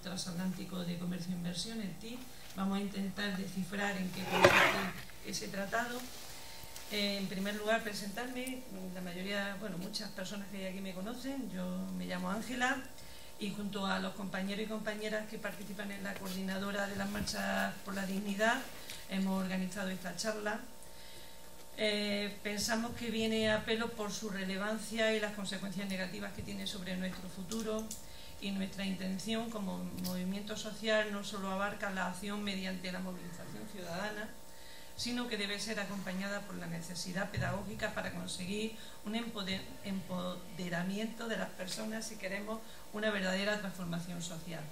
Transatlántico de Comercio e Inversión, el TIC. Vamos a intentar descifrar en qué consiste ese tratado. En primer lugar, presentarme. La mayoría, bueno, muchas personas que hay aquí me conocen. Yo me llamo Ángela y junto a los compañeros y compañeras que participan en la coordinadora de las marchas por la dignidad hemos organizado esta charla. Pensamos que viene a pelo por su relevancia y las consecuencias negativas que tiene sobre nuestro futuro, y nuestra intención como movimiento social no solo abarca la acción mediante la movilización ciudadana, sino que debe ser acompañada por la necesidad pedagógica para conseguir un empoderamiento de las personas si queremos una verdadera transformación social.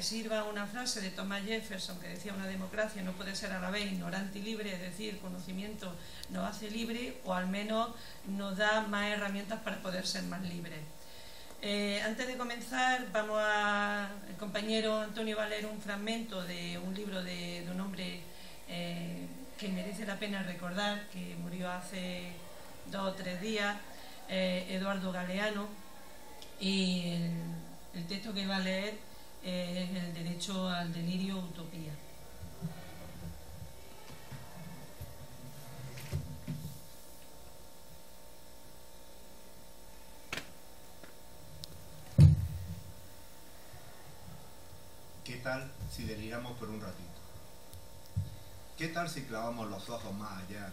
Sirva una frase de Thomas Jefferson que decía: una democracia no puede ser a la vez ignorante y libre, es decir, conocimiento nos hace libre, o al menos nos da más herramientas para poder ser más libres. Antes de comenzar, el compañero Antonio va a leer un fragmento de un libro de un hombre que merece la pena recordar, que murió hace 2 o 3 días, Eduardo Galeano, y el texto que va a leer es El derecho al delirio, utopía. ¿Qué tal si deliramos por un ratito? ¿Qué tal si clavamos los ojos más allá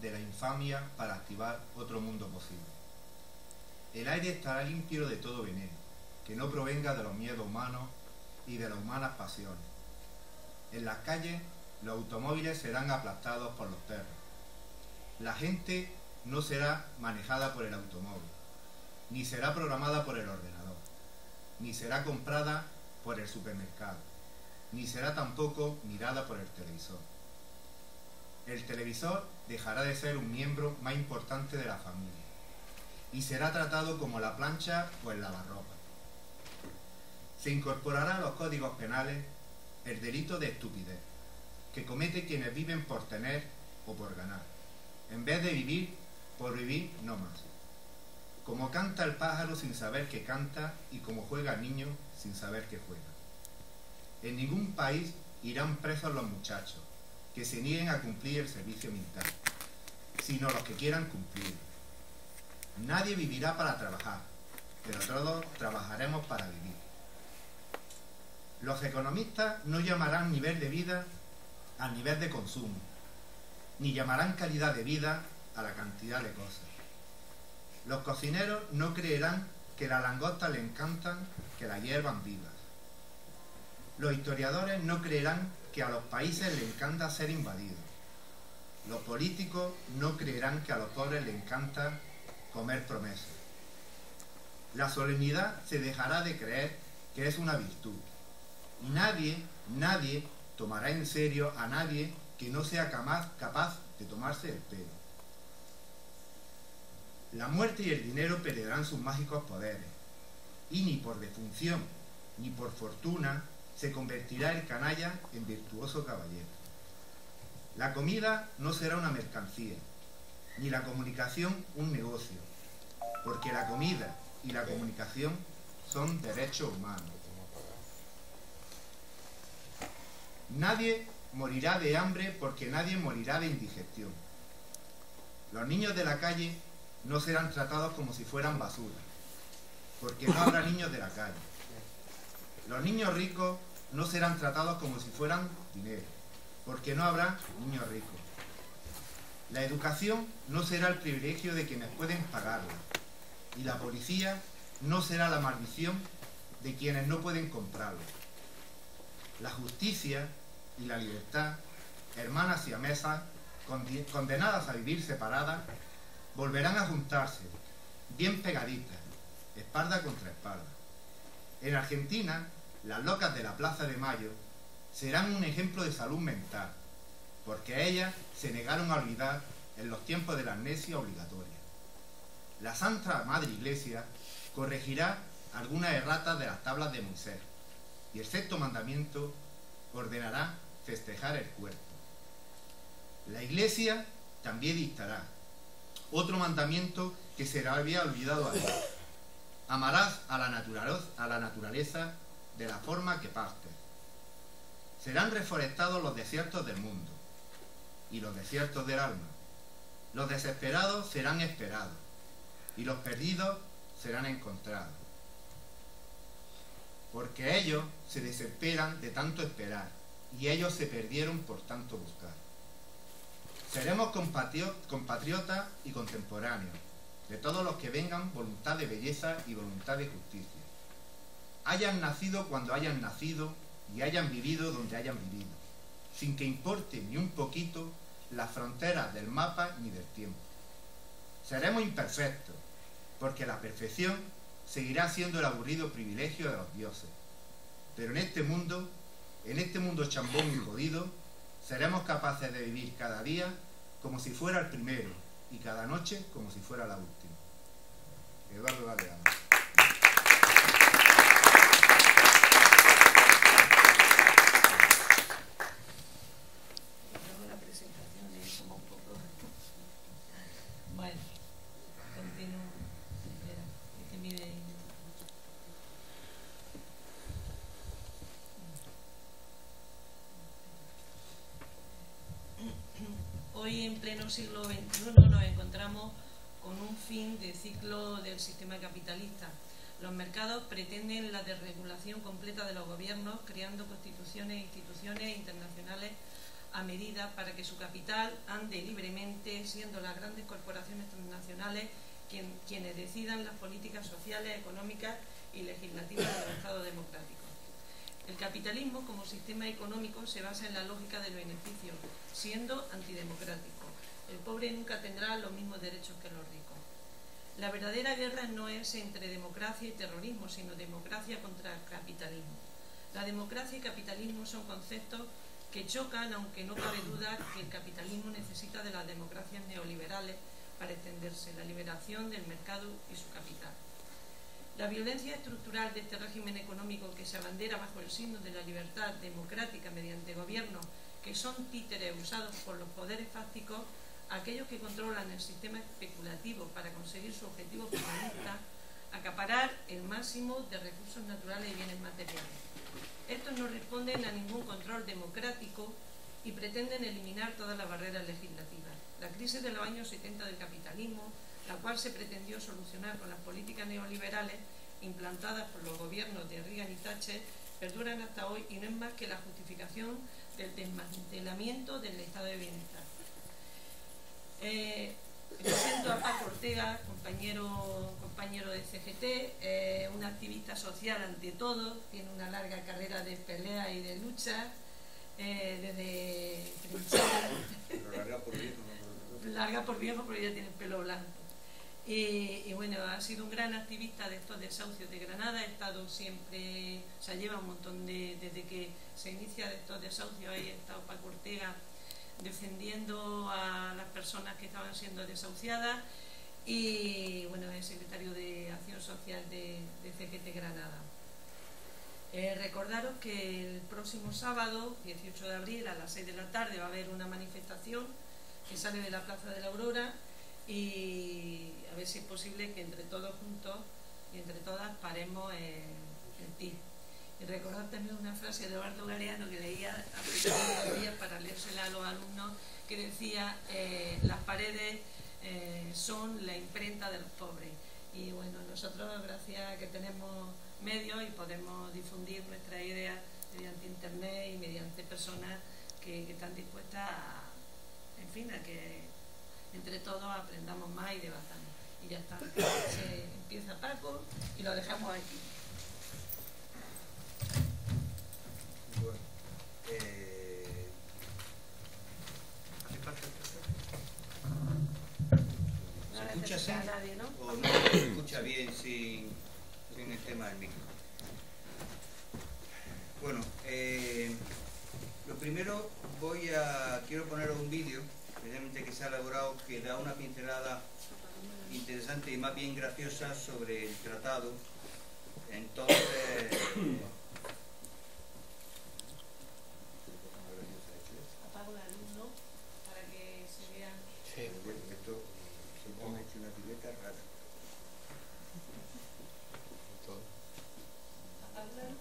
de la infamia para activar otro mundo posible? El aire estará limpio de todo veneno, que no provenga de los miedos humanos y de las humanas pasiones. En las calles, los automóviles serán aplastados por los perros. La gente no será manejada por el automóvil, ni será programada por el ordenador, ni será comprada por el supermercado, ni será tampoco mirada por el televisor. El televisor dejará de ser un miembro más importante de la familia y será tratado como la plancha o el lavarropa. Se incorporará a los códigos penales el delito de estupidez, que comete quienes viven por tener o por ganar, en vez de vivir por vivir no más. Como canta el pájaro sin saber que canta, y como juega el niño sin saber que juega. En ningún país irán presos los muchachos que se nieguen a cumplir el servicio militar, sino los que quieran cumplir. Nadie vivirá para trabajar, pero todos trabajaremos para vivir. Los economistas no llamarán nivel de vida al nivel de consumo, ni llamarán calidad de vida a la cantidad de cosas. Los cocineros no creerán que las langostas le encantan que las hiervan vivas. Los historiadores no creerán que a los países les encanta ser invadidos. Los políticos no creerán que a los pobres les encanta comer promesas. La solemnidad se dejará de creer que es una virtud. Y nadie tomará en serio a nadie que no sea capaz de tomarse el pelo. La muerte y el dinero perderán sus mágicos poderes, y ni por defunción ni por fortuna se convertirá el canalla en virtuoso caballero. La comida no será una mercancía, ni la comunicación un negocio, porque la comida y la comunicación son derechos humanos. Nadie morirá de hambre porque nadie morirá de indigestión. Los niños de la calle no serán tratados como si fueran basura, porque no habrá niños de la calle. Los niños ricos no serán tratados como si fueran dinero, porque no habrá niños ricos. La educación no será el privilegio de quienes pueden pagarla, y la policía no será la maldición de quienes no pueden comprarla. La justicia y la libertad, hermanas siamesas, condenadas a vivir separadas, volverán a juntarse, bien pegaditas, espalda contra espalda. En Argentina, las locas de la Plaza de Mayo serán un ejemplo de salud mental, porque ellas se negaron a olvidar en los tiempos de la amnesia obligatoria. La Santa Madre Iglesia corregirá algunas erratas de las tablas de Moisés, y el 6º mandamiento ordenará festejar el cuerpo. La Iglesia también dictará otro mandamiento que se le había olvidado a Dios: amarás a la naturaleza de la forma que pastes. Serán reforestados los desiertos del mundo y los desiertos del alma. Los desesperados serán esperados y los perdidos serán encontrados. Porque ellos se desesperan de tanto esperar y ellos se perdieron por tanto buscar. Seremos compatriotas y contemporáneos de todos los que vengan voluntad de belleza y voluntad de justicia. Hayan nacido cuando hayan nacido y hayan vivido donde hayan vivido, sin que importe ni un poquito las fronteras del mapa ni del tiempo. Seremos imperfectos, porque la perfección seguirá siendo el aburrido privilegio de los dioses. Pero en este mundo chambón y jodido, seremos capaces de vivir cada día como si fuera el primero y cada noche como si fuera la última. Eduardo Galeano. Bueno, continúo. Espera, que mire. Hoy, en pleno siglo XXI, nos encontramos con un fin de ciclo del sistema capitalista. Los mercados pretenden la desregulación completa de los gobiernos, creando constituciones e instituciones internacionales a medida para que su capital ande libremente, siendo las grandes corporaciones transnacionales quienes decidan las políticas sociales, económicas y legislativas de los estados democráticos. El capitalismo como sistema económico se basa en la lógica del beneficio, siendo antidemocrático. El pobre nunca tendrá los mismos derechos que los ricos. La verdadera guerra no es entre democracia y terrorismo, sino democracia contra el capitalismo. La democracia y capitalismo son conceptos que chocan, aunque no cabe duda que el capitalismo necesita de las democracias neoliberales para extenderse, la liberación del mercado y su capital. La violencia estructural de este régimen económico, que se abandera bajo el signo de la libertad democrática mediante gobiernos que son títeres usados por los poderes fácticos, aquellos que controlan el sistema especulativo para conseguir su objetivo finalista, acaparar el máximo de recursos naturales y bienes materiales. Estos no responden a ningún control democrático y pretenden eliminar todas las barreras legislativas. La crisis de los años 70 del capitalismo, la cual se pretendió solucionar con las políticas neoliberales implantadas por los gobiernos de Reagan y Thatcher, perduran hasta hoy y no es más que la justificación del desmantelamiento del estado de bienestar. Presento a Paco Ortega, compañero de CGT, un activista social ante todo, tiene una larga carrera de pelea y de lucha, desde trinchera. Larga por viejo, pero ya tiene el pelo blanco. Y bueno, ha sido un gran activista de estos desahucios de Granada, ha estado siempre, o sea, lleva un montón desde que se inicia de estos desahucios, ahí ha estado Paco Ortega defendiendo a las personas que estaban siendo desahuciadas y bueno, es secretario de Acción Social de CGT Granada. Recordaros que el próximo sábado, 18 de abril, a las 6 de la tarde va a haber una manifestación que sale de la Plaza de la Aurora y a ver si es posible que entre todos juntos y entre todas paremos el TIR. Y recordar también una frase de Eduardo Galeano que leía a días para leérsela a los alumnos, que decía las paredes son la imprenta de los pobres. Y bueno, nosotros gracias a que tenemos medios y podemos difundir nuestras ideas mediante internet y mediante personas que están dispuestas a, en fin, a que entre todos aprendamos más y debatamos. Y ya está. Se empieza Paco y lo dejamos aquí. Bueno, ¿hace falta No ¿se escucha así? necesita a nadie, ¿no? ¿O no se escucha bien sin el tema del micro? Bueno, lo primero quiero poneros un vídeo precisamente que se ha elaborado que da una pincelada interesante y más bien graciosa sobre el tratado. Entonces Apago la luz, ¿no? Para que se vean. sí, esto siempre me ha hecho una pileta rara. Apago la luz.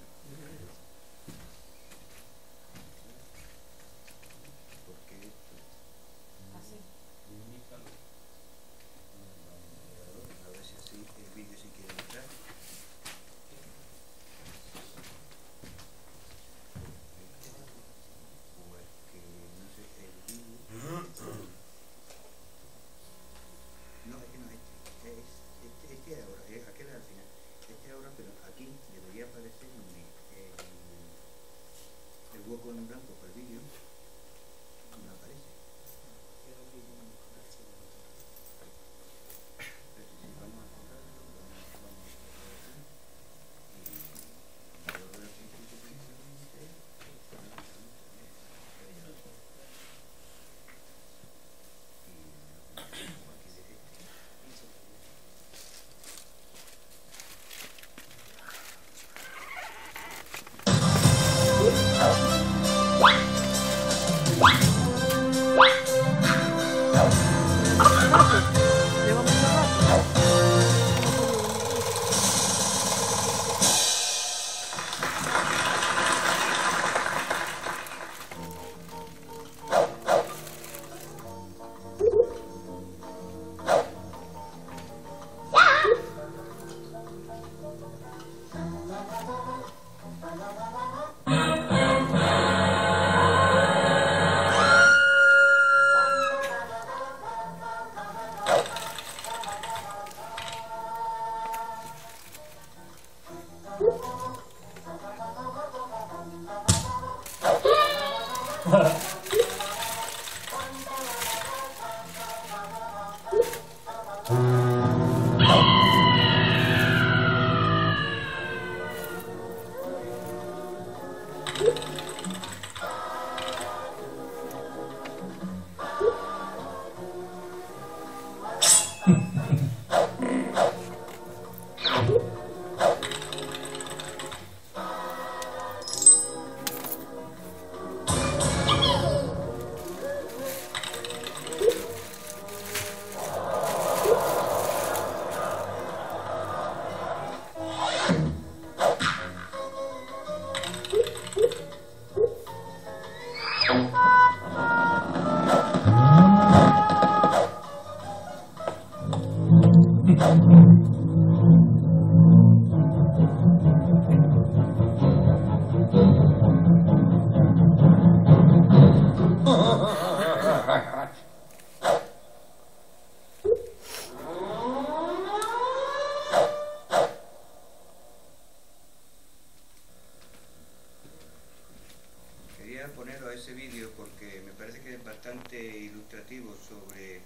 Poneros ese vídeo porque me parece que es bastante ilustrativo sobre...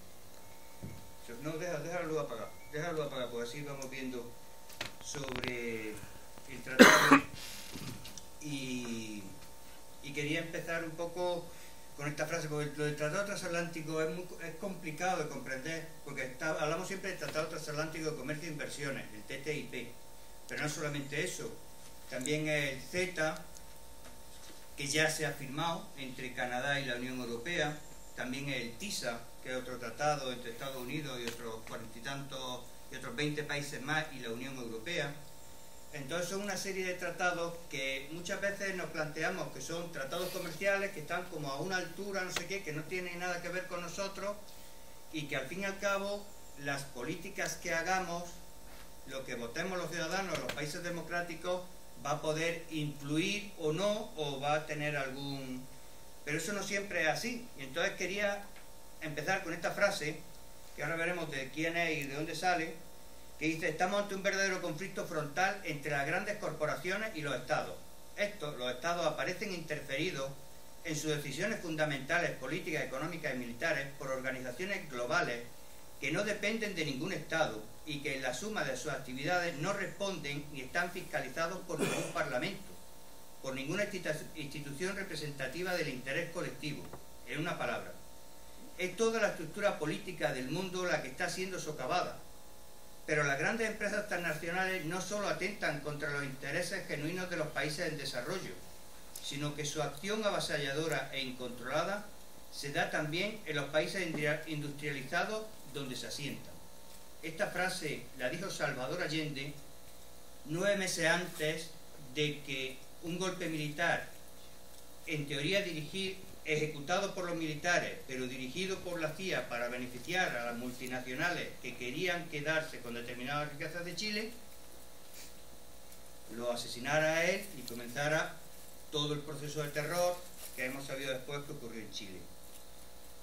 No, déjalo apagar, porque así vamos viendo sobre el tratado. Y quería empezar un poco con esta frase, porque lo del tratado transatlántico es complicado de comprender, porque hablamos siempre del tratado transatlántico de comercio e inversiones, el TTIP, pero no solamente eso, también el CETA, que ya se ha firmado entre Canadá y la Unión Europea, también el TISA, que es otro tratado entre Estados Unidos y otros 40 y tantos y otros 20 países más y la Unión Europea. Entonces son una serie de tratados que muchas veces nos planteamos que son tratados comerciales que están como a una altura, no sé qué, que no tienen nada que ver con nosotros y que al fin y al cabo las políticas que hagamos, lo que votemos los ciudadanos de los países democráticos, va a poder influir o no, o va a tener algún... Pero eso no siempre es así. Y entonces quería empezar con esta frase, que ahora veremos de quién es y de dónde sale, que dice: estamos ante un verdadero conflicto frontal entre las grandes corporaciones y los estados. Los estados aparecen interferidos en sus decisiones fundamentales, políticas, económicas y militares por organizaciones globales que no dependen de ningún estado y que en la suma de sus actividades no responden ni están fiscalizados por ningún parlamento, por ninguna institución representativa del interés colectivo. En una palabra, es toda la estructura política del mundo la que está siendo socavada. Pero las grandes empresas transnacionales no solo atentan contra los intereses genuinos de los países en desarrollo, sino que su acción avasalladora e incontrolada se da también en los países industrializados donde se asientan. Esta frase la dijo Salvador Allende 9 meses antes de que un golpe militar, en teoría ejecutado por los militares, pero dirigido por la CIA para beneficiar a las multinacionales que querían quedarse con determinadas riquezas de Chile, lo asesinara a él y comenzara todo el proceso de terror que hemos sabido después que ocurrió en Chile.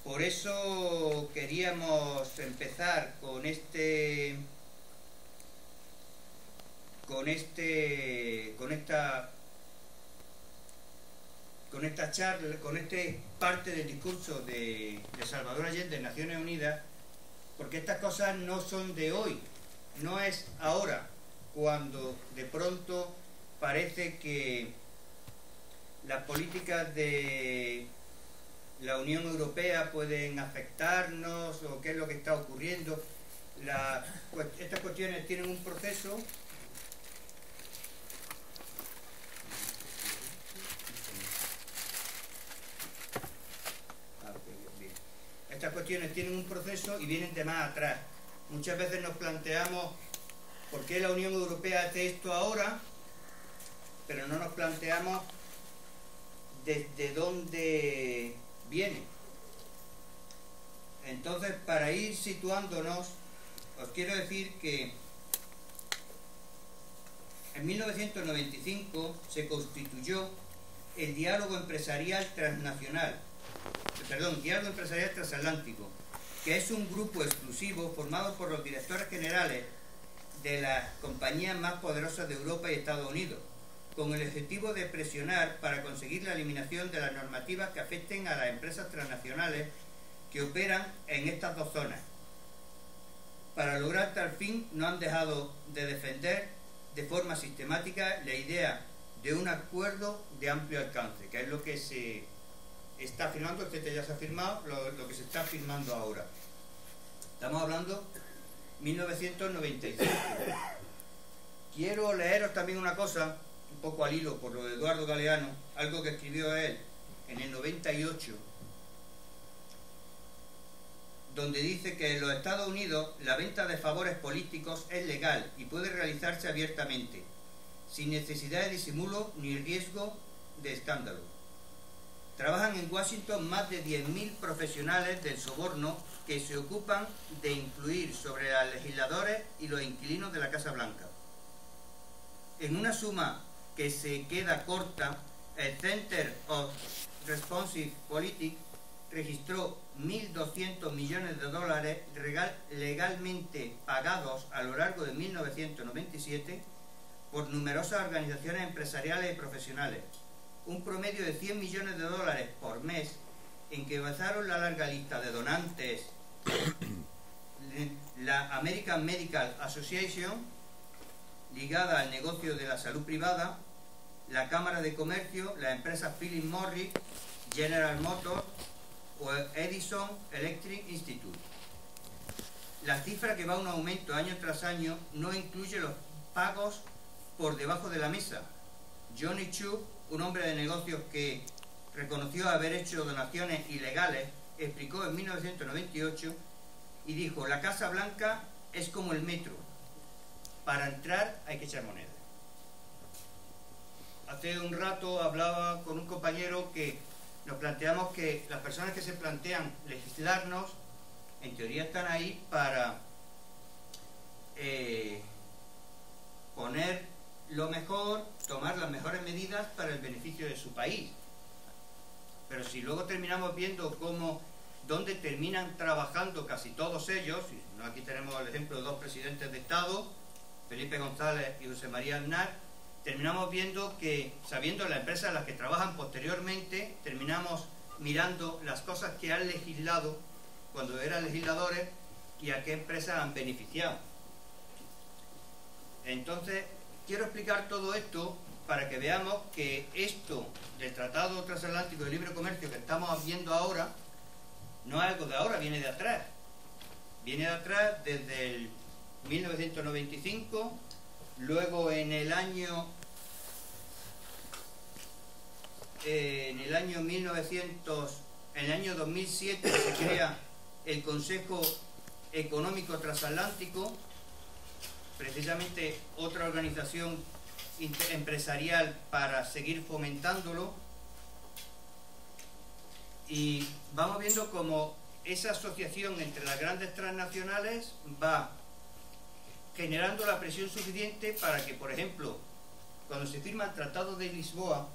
Por eso queríamos empezar con esta charla, con este parte del discurso de Salvador Allende en Naciones Unidas, porque estas cosas no son de hoy, no es ahora cuando de pronto parece que las políticas de la Unión Europea pueden afectarnos o qué es lo que está ocurriendo. Estas cuestiones tienen un proceso y vienen de más atrás. Muchas veces nos planteamos por qué la Unión Europea hace esto ahora, pero no nos planteamos desde dónde viene. Entonces, para ir situándonos, os quiero decir que En 1995 se constituyó el Diálogo Empresarial Transatlántico, que es un grupo exclusivo formado por los directores generales de las compañías más poderosas de Europa y Estados Unidos, con el objetivo de presionar para conseguir la eliminación de las normativas que afecten a las empresas transnacionales que operan en estas dos zonas. Para lograr tal fin, no han dejado de defender de forma sistemática la idea de un acuerdo de amplio alcance, que es lo que se está firmando. Este ya se ha firmado, lo que se está firmando ahora. Estamos hablando 1995. Quiero leeros también una cosa, un poco al hilo por lo de Eduardo Galeano, algo que escribió él en el 98, donde dice que en los Estados Unidos la venta de favores políticos es legal y puede realizarse abiertamente, sin necesidad de disimulo ni riesgo de escándalo. Trabajan en Washington más de 10.000 profesionales del soborno que se ocupan de influir sobre los legisladores y los inquilinos de la Casa Blanca. En una suma que se queda corta, el Center of Responsive Politics registró 1.200 millones de dólares legalmente pagados a lo largo de 1997 por numerosas organizaciones empresariales y profesionales, un promedio de 100 millones de dólares por mes, en que basaron la larga lista de donantes la American Medical Association, ligada al negocio de la salud privada, la Cámara de Comercio, la empresa Philip Morris, General Motors o Edison Electric Institute. La cifra, que va a un aumento año tras año, no incluye los pagos por debajo de la mesa. Johnny Chu, un hombre de negocios que reconoció haber hecho donaciones ilegales, explicó en 1998 y dijo: la Casa Blanca es como el metro, para entrar hay que echar moneda. Hace un rato hablaba con un compañero que nos planteamos que las personas que se plantean legislarnos, en teoría están ahí para poner lo mejor, tomar las mejores medidas para el beneficio de su país. Pero si luego terminamos viendo dónde terminan trabajando casi todos ellos, y aquí tenemos el ejemplo de dos presidentes de Estado, Felipe González y José María Aznar, terminamos viendo que, sabiendo las empresas en las que trabajan posteriormente, terminamos mirando las cosas que han legislado cuando eran legisladores y a qué empresas han beneficiado. Entonces, quiero explicar todo esto para que veamos que esto del Tratado Transatlántico de Libre Comercio que estamos viendo ahora no es algo de ahora, viene de atrás. Viene de atrás desde el 1995, luego en el año 2007 se crea el Consejo Económico Transatlántico, precisamente otra organización empresarial para seguir fomentándolo, y vamos viendo cómo esa asociación entre las grandes transnacionales va generando la presión suficiente para que, por ejemplo, cuando se firma el Tratado de Lisboa,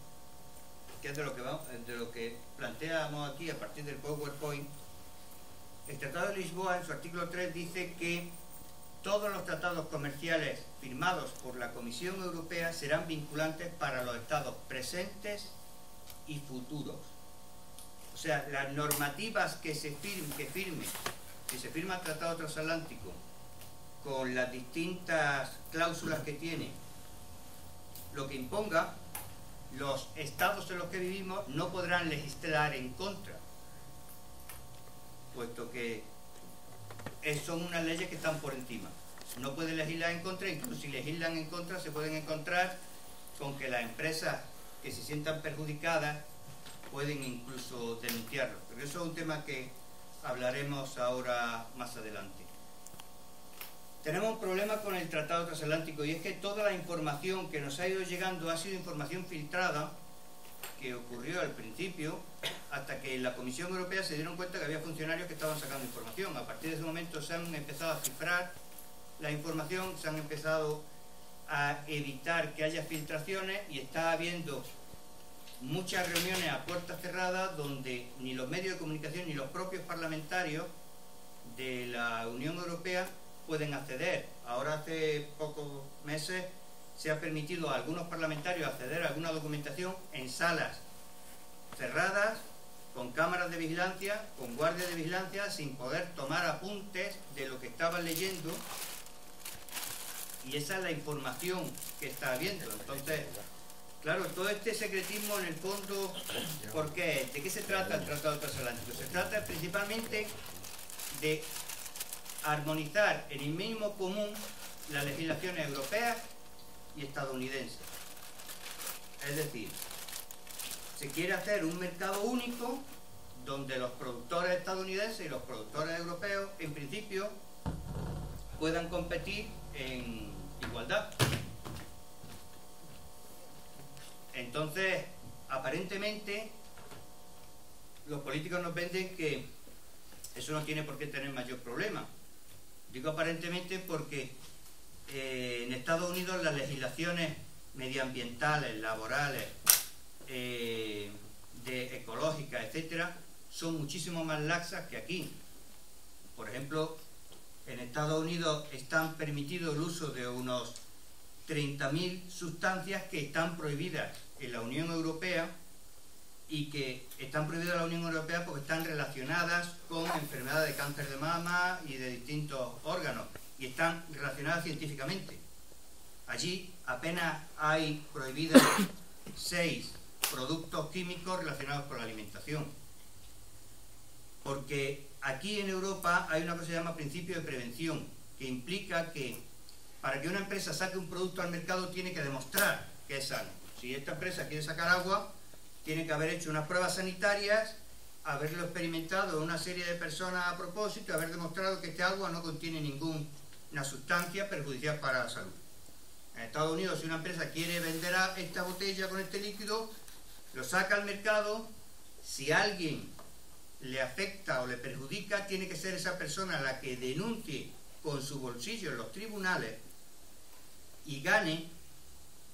que es de lo que planteamos aquí a partir del PowerPoint, el Tratado de Lisboa en su artículo 3 dice que todos los tratados comerciales firmados por la Comisión Europea serán vinculantes para los estados presentes y futuros. O sea, las normativas que se firma el Tratado Transatlántico con las distintas cláusulas que tiene, lo que imponga, los estados en los que vivimos no podrán legislar en contra, puesto que son unas leyes que están por encima. No pueden legislar en contra, incluso si legislan en contra se pueden encontrar con que las empresas que se sientan perjudicadas pueden incluso denunciarlo. Pero eso es un tema que hablaremos ahora más adelante. Tenemos un problema con el Tratado Transatlántico, y es que toda la información que nos ha ido llegando ha sido información filtrada, que ocurrió al principio, hasta que en la Comisión Europea se dieron cuenta que había funcionarios que estaban sacando información. A partir de ese momento se han empezado a cifrar la información, se han empezado a evitar que haya filtraciones y está habiendo muchas reuniones a puertas cerradas donde ni los medios de comunicación ni los propios parlamentarios de la Unión Europea pueden acceder. Ahora, hace pocos meses, se ha permitido a algunos parlamentarios acceder a alguna documentación en salas cerradas, con cámaras de vigilancia, con guardias de vigilancia, sin poder tomar apuntes de lo que estaban leyendo, y esa es la información que está habiendo. Entonces, claro, todo este secretismo en el fondo, ¿por qué? ¿De qué se trata el Tratado Transatlántico? Se trata principalmente de armonizar en el mínimo común las legislaciones europeas y estadounidenses. Es decir, se quiere hacer un mercado único donde los productores estadounidenses y los productores europeos, en principio, puedan competir en igualdad. Entonces, aparentemente, los políticos nos venden que eso no tiene por qué tener mayor problema. Digo aparentemente porque en Estados Unidos las legislaciones medioambientales, laborales, ecológicas, etcétera, son muchísimo más laxas que aquí. Por ejemplo, en Estados Unidos están permitido el uso de unos 30.000 sustancias que están prohibidas en la Unión Europea, y que están prohibidas en la Unión Europea porque están relacionadas con enfermedades de cáncer de mama y de distintos órganos, y están relacionadas científicamente. Allí apenas hay prohibidas 6 productos químicos relacionados con la alimentación. Porque aquí en Europa hay una cosa que se llama principio de prevención, que implica que para que una empresa saque un producto al mercado tiene que demostrar que es sano. Si esta empresa quiere sacar agua, tiene que haber hecho unas pruebas sanitarias, haberlo experimentado en una serie de personas a propósito, haber demostrado que este agua no contiene ninguna sustancia perjudicial para la salud. En Estados Unidos, si una empresa quiere vender esta botella con este líquido, lo saca al mercado. Si a alguien le afecta o le perjudica, tiene que ser esa persona la que denuncie con su bolsillo en los tribunales y gane,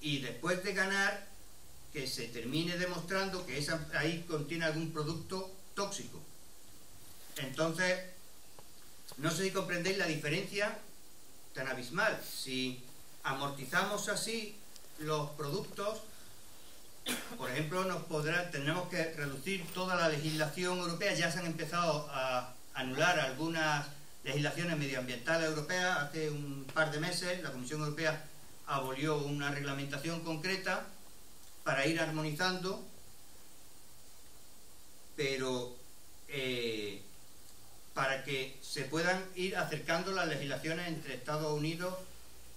y después de ganar, que se termine demostrando que ahí contiene algún producto tóxico. Entonces, no sé si comprendéis la diferencia tan abismal. Si amortizamos así los productos, por ejemplo, tenemos que reducir toda la legislación europea. Ya se han empezado a anular algunas legislaciones medioambientales europeas. Hace un par de meses la Comisión Europea abolió una reglamentación concreta para ir armonizando, pero para que se puedan ir acercando las legislaciones entre Estados Unidos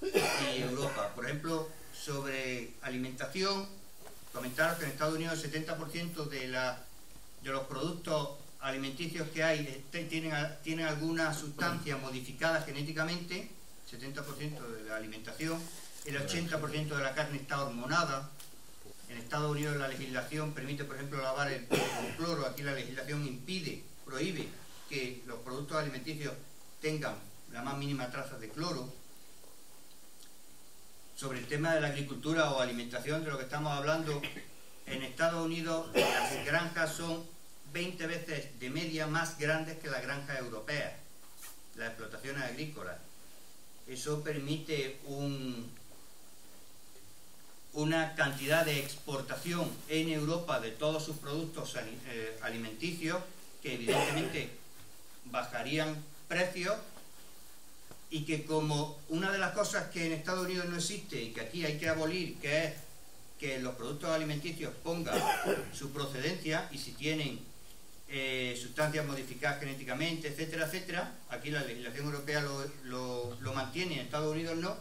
y Europa. Por ejemplo, sobre alimentación, comentaros que en Estados Unidos el 70% de los productos alimenticios que hay tienen alguna sustancia modificada genéticamente, 70% de la alimentación. El 80% de la carne está hormonada. En Estados Unidos la legislación permite, por ejemplo, lavar el pollo con cloro. Aquí la legislación prohíbe que los productos alimenticios tengan la más mínima traza de cloro. Sobre el tema de la agricultura o alimentación, de lo que estamos hablando, en Estados Unidos las granjas son 20 veces de media más grandes que las granjas europeas, las explotaciones agrícolas. Eso permite una cantidad de exportación en Europa de todos sus productos alimenticios que evidentemente bajarían precios, y que, como una de las cosas que en Estados Unidos no existe y que aquí hay que abolir, que es que los productos alimenticios pongan su procedencia, y si tienen sustancias modificadas genéticamente, etcétera, etcétera, aquí la legislación europea lo mantiene, en Estados Unidos no.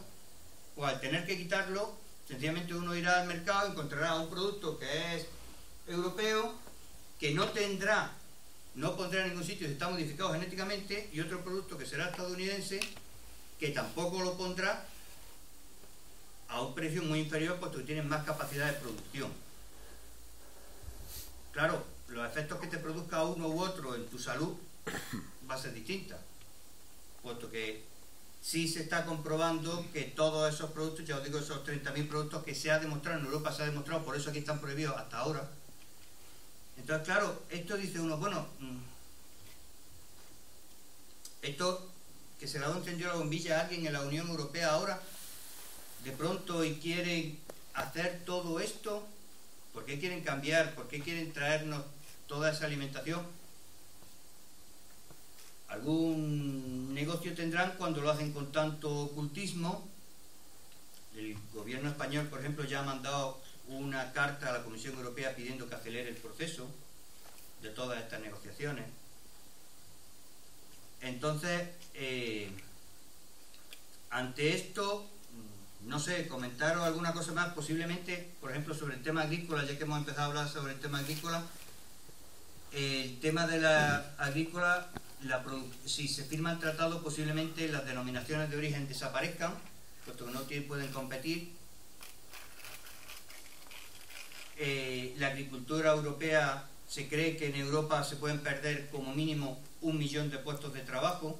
Pues al tener que quitarlo, sencillamente uno irá al mercado y encontrará un producto que es europeo, que no pondrá en ningún sitio si está modificado genéticamente, y otro producto que será estadounidense, que tampoco lo pondrá, a un precio muy inferior, puesto que tienen más capacidad de producción. Claro, los efectos que te produzca uno u otro en tu salud va a ser distinta, puesto que sí se está comprobando que todos esos productos, ya os digo, esos 30.000 productos que se ha demostrado en Europa, se ha demostrado, por eso aquí están prohibidos hasta ahora. Entonces, claro, esto dice uno, bueno, esto que se le ha encendido la bombilla a alguien en la Unión Europea ahora, de pronto, y quieren hacer todo esto, ¿por qué quieren cambiar? ¿Por qué quieren traernos toda esa alimentación? Algún negocio tendrán cuando lo hacen con tanto ocultismo. El gobierno español, por ejemplo, ya ha mandado una carta a la Comisión Europea pidiendo que acelere el proceso de todas estas negociaciones. Entonces, ante esto, no sé, comentaros alguna cosa más, posiblemente, por ejemplo, sobre el tema agrícola, ya que hemos empezado a hablar sobre el tema agrícola. El tema de la agrícola, si se firma el tratado, posiblemente las denominaciones de origen desaparezcan, puesto que no pueden competir. La agricultura europea, se cree que en Europa se pueden perder como mínimo 1 millón de puestos de trabajo.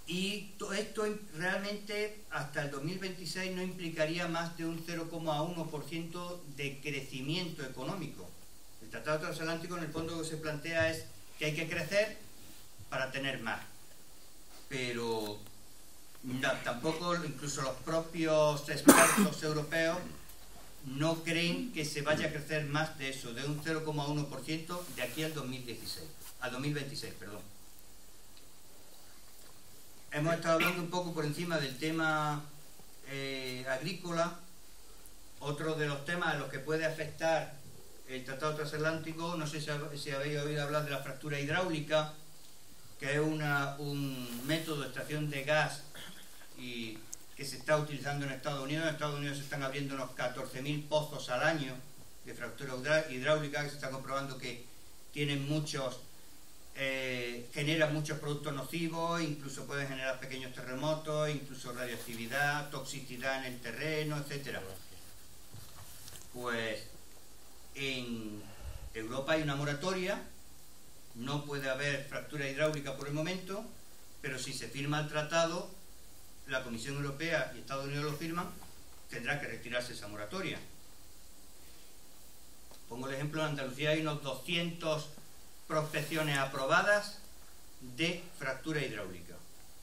Y esto realmente hasta el 2026 no implicaría más de un 0,1% de crecimiento económico. El Tratado Transatlántico, en el fondo, lo que se plantea es que hay que crecer para tener más. Pero no, tampoco, incluso los propios expertos europeos no creen que se vaya a crecer más de eso, de un 0,1% de aquí al 2026, perdón. Hemos estado hablando un poco por encima del tema agrícola. Otro de los temas a los que puede afectar el Tratado Transatlántico, no sé si habéis oído hablar de la fractura hidráulica, que es un método de extracción de gas y que se está utilizando en Estados Unidos. En Estados Unidos se están abriendo unos 14.000 pozos al año de fractura hidráulica, que se está comprobando que tienen generan muchos productos nocivos, incluso pueden generar pequeños terremotos, incluso radioactividad, toxicidad en el terreno, etcétera. Pues en Europa hay una moratoria, no puede haber fractura hidráulica por el momento, pero si se firma el tratado, la Comisión Europea y Estados Unidos lo firman, tendrá que retirarse esa moratoria. Pongo el ejemplo, en Andalucía hay unos 200 prospecciones aprobadas de fractura hidráulica,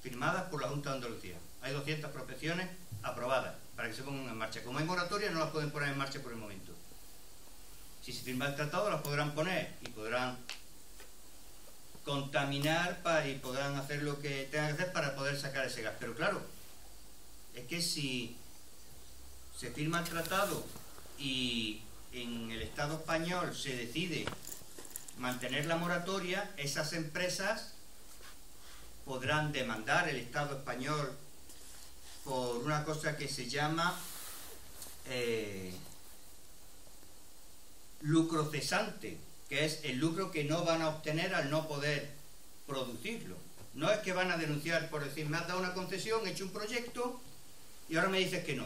firmadas por la Junta de Andalucía. Hay 200 prospecciones aprobadas para que se pongan en marcha. Como hay moratoria, no las pueden poner en marcha por el momento. Si se firma el tratado, las podrán poner y podrán contaminar y podrán hacer lo que tengan que hacer para poder sacar ese gas. Pero claro, es que si se firma el tratado y en el Estado español se decide mantener la moratoria, esas empresas podrán demandar el Estado español por una cosa que se llama lucro cesante, que es el lucro que no van a obtener al no poder producirlo. No es que van a denunciar por decir, me has dado una concesión, he hecho un proyecto y ahora me dices que no,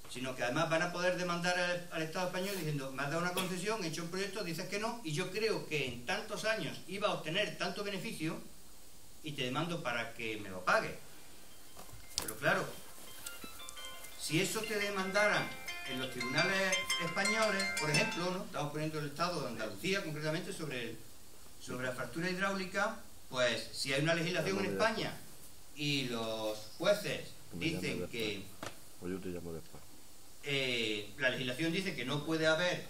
sino que además van a poder demandar al Estado español diciendo, me has dado una concesión, he hecho un proyecto, dices que no, y yo creo que en tantos años iba a obtener tanto beneficio y te demando para que me lo pagues. Pero claro, si eso te demandaran en los tribunales españoles, por ejemplo, ¿no? Estamos poniendo el Estado de Andalucía concretamente sobre la fractura hidráulica, pues si hay una legislación en España y los jueces dicen que la legislación dice que no puede haber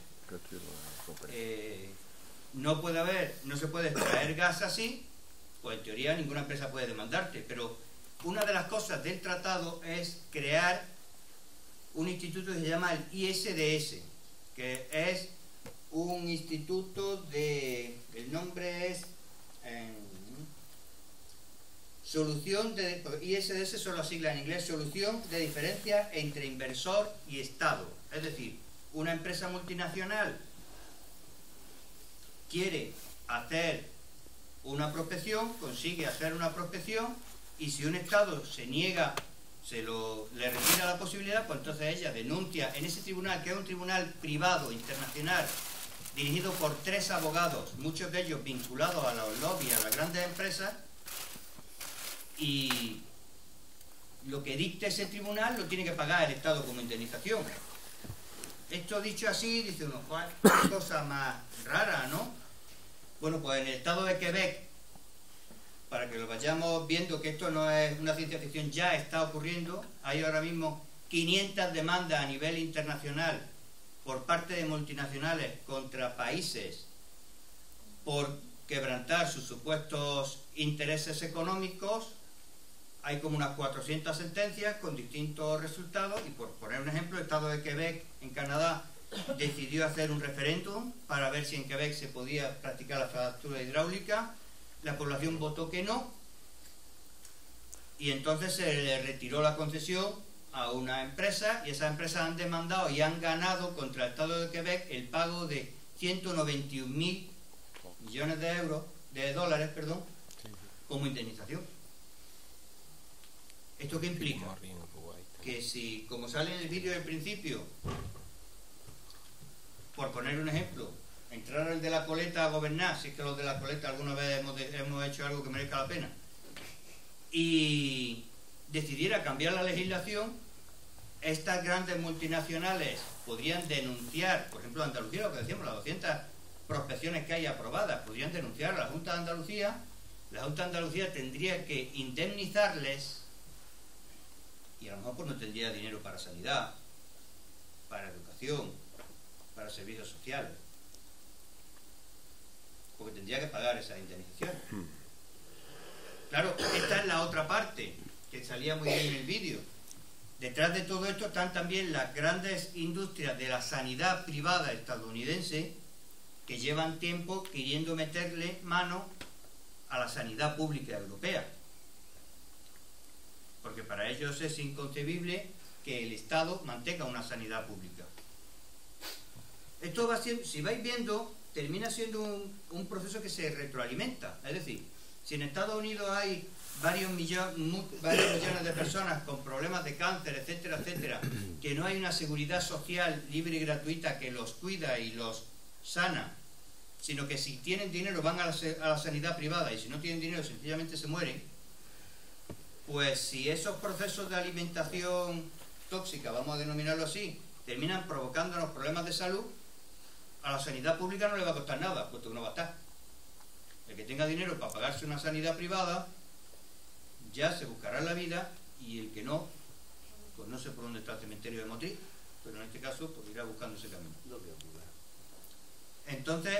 no se puede extraer gas así, pues en teoría ninguna empresa puede demandarte. Pero una de las cosas del tratado es crear un instituto que se llama el ISDS, que es un instituto el nombre es ISDS son las siglas en inglés, Solución de Diferencias entre Inversor y Estado. Es decir, una empresa multinacional quiere hacer una prospección, consigue hacer una prospección, y si un Estado se niega, le retira la posibilidad, pues entonces ella denuncia en ese tribunal, que es un tribunal privado, internacional, dirigido por 3 abogados, muchos de ellos vinculados a los lobbies, a las grandes empresas. y lo que dicte ese tribunal lo tiene que pagar el Estado como indemnización. Esto dicho así, dice uno, qué cosa más rara, ¿no? Bueno, pues en el estado de Quebec, para que lo vayamos viendo que esto no es una ciencia ficción, ya está ocurriendo. Hay ahora mismo 500 demandas a nivel internacional por parte de multinacionales contra países por quebrantar sus supuestos intereses económicos. Hay como unas 400 sentencias con distintos resultados y, por poner un ejemplo, el estado de Quebec en Canadá decidió hacer un referéndum para ver si en Quebec se podía practicar la fractura hidráulica. La población votó que no y entonces se le retiró la concesión a una empresa y esas empresas han demandado y han ganado contra el estado de Quebec el pago de 191.000 millones de dólares, como indemnización. ¿Esto qué implica? Que si, como sale en el vídeo del principio, por poner un ejemplo, entrara el de la coleta a gobernar, si es que los de la coleta alguna vez hemos hecho algo que merezca la pena, y decidiera cambiar la legislación, estas grandes multinacionales podrían denunciar, por ejemplo, Andalucía, lo que decíamos, las 200 prospecciones que hay aprobadas, podrían denunciar a la Junta de Andalucía. La Junta de Andalucía tendría que indemnizarles y a lo mejor pues no tendría dinero para sanidad, para educación, para servicios sociales, porque tendría que pagar esa indemnización. Claro, esta es la otra parte que salía muy bien en el vídeo. Detrás de todo esto están también las grandes industrias de la sanidad privada estadounidense que llevan tiempo queriendo meterle mano a la sanidad pública europea, porque para ellos es inconcebible que el Estado mantenga una sanidad pública. Esto va siendo, si vais viendo, termina siendo un proceso que se retroalimenta. Es decir, si en Estados Unidos hay varios millones de personas con problemas de cáncer, etcétera, etcétera, que no hay una seguridad social libre y gratuita que los cuida y los sana, sino que si tienen dinero van a la sanidad privada y si no tienen dinero sencillamente se mueren, pues si esos procesos de alimentación tóxica, vamos a denominarlo así, terminan provocándonos problemas de salud, a la sanidad pública no le va a costar nada, puesto que no va a estar. El que tenga dinero para pagarse una sanidad privada ya se buscará la vida, y el que no, pues no sé por dónde está el cementerio de Motril, pero en este caso pues irá buscando ese camino. Entonces,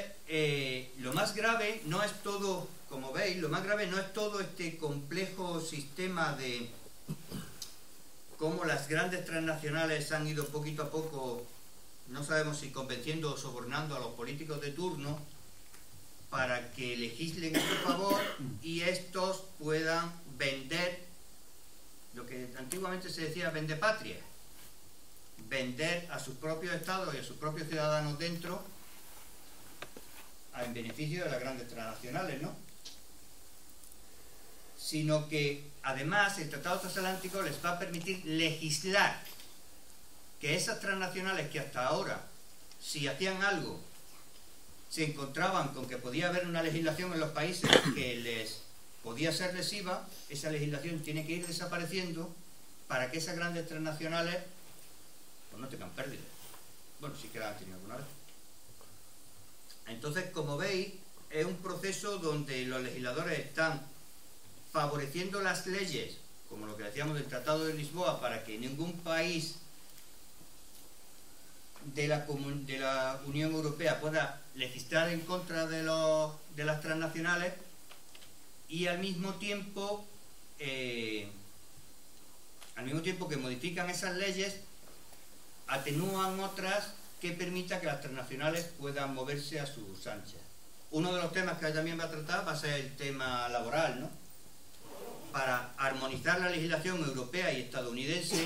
lo más grave no es todo, como veis, lo más grave no es todo este complejo sistema de cómo las grandes transnacionales han ido poquito a poco, no sabemos si convenciendo o sobornando a los políticos de turno para que legislen a su favor y estos puedan vender lo que antiguamente se decía vender patria, vender a sus propios estados y a sus propios ciudadanos dentro en beneficio de las grandes transnacionales, ¿no? Sino que además el Tratado Transatlántico les va a permitir legislar que esas transnacionales que hasta ahora, si hacían algo, se encontraban con que podía haber una legislación en los países que les podía ser lesiva, esa legislación tiene que ir desapareciendo para que esas grandes transnacionales pues no tengan pérdidas. Bueno, sí que la han tenido alguna vez. Entonces, como veis, es un proceso donde los legisladores están favoreciendo las leyes, como lo que decíamos del Tratado de Lisboa, para que ningún país de la Unión Europea pueda legislar en contra de las transnacionales, y al mismo tiempo que modifican esas leyes, atenúan otras que permita que las transnacionales puedan moverse a sus anchas. Uno de los temas que también va a tratar va a ser el tema laboral, ¿no? Para armonizar la legislación europea y estadounidense,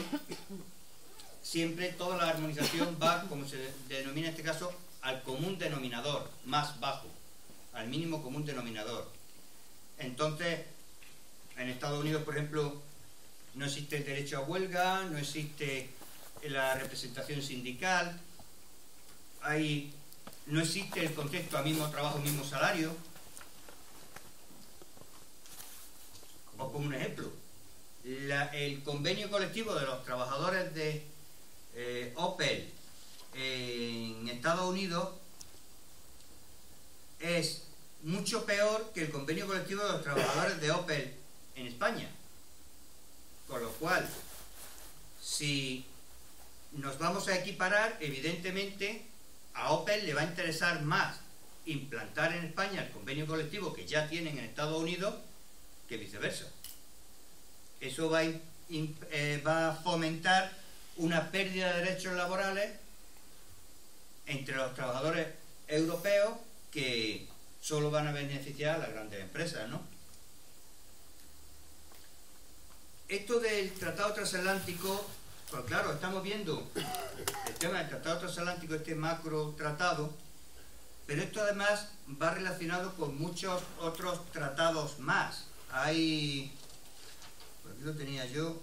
siempre toda la armonización va, como se denomina en este caso, al común denominador más bajo, al mínimo común denominador. Entonces, en Estados Unidos, por ejemplo, no existe el derecho a huelga, no existe la representación sindical, no existe el concepto a mismo trabajo, mismo salario. Os pongo un ejemplo. El convenio colectivo de los trabajadores de Opel en Estados Unidos es mucho peor que el convenio colectivo de los trabajadores de Opel en España. Con lo cual, si nos vamos a equiparar, evidentemente a Opel le va a interesar más implantar en España el convenio colectivo que ya tienen en Estados Unidos que viceversa. Eso va a fomentar una pérdida de derechos laborales entre los trabajadores europeos que solo van a beneficiar a las grandes empresas, ¿no? Esto del Tratado Transatlántico, pues claro, estamos viendo el tema del Tratado Transatlántico, este macro tratado, pero esto además va relacionado con muchos otros tratados más. Hay, por aquí lo tenía yo,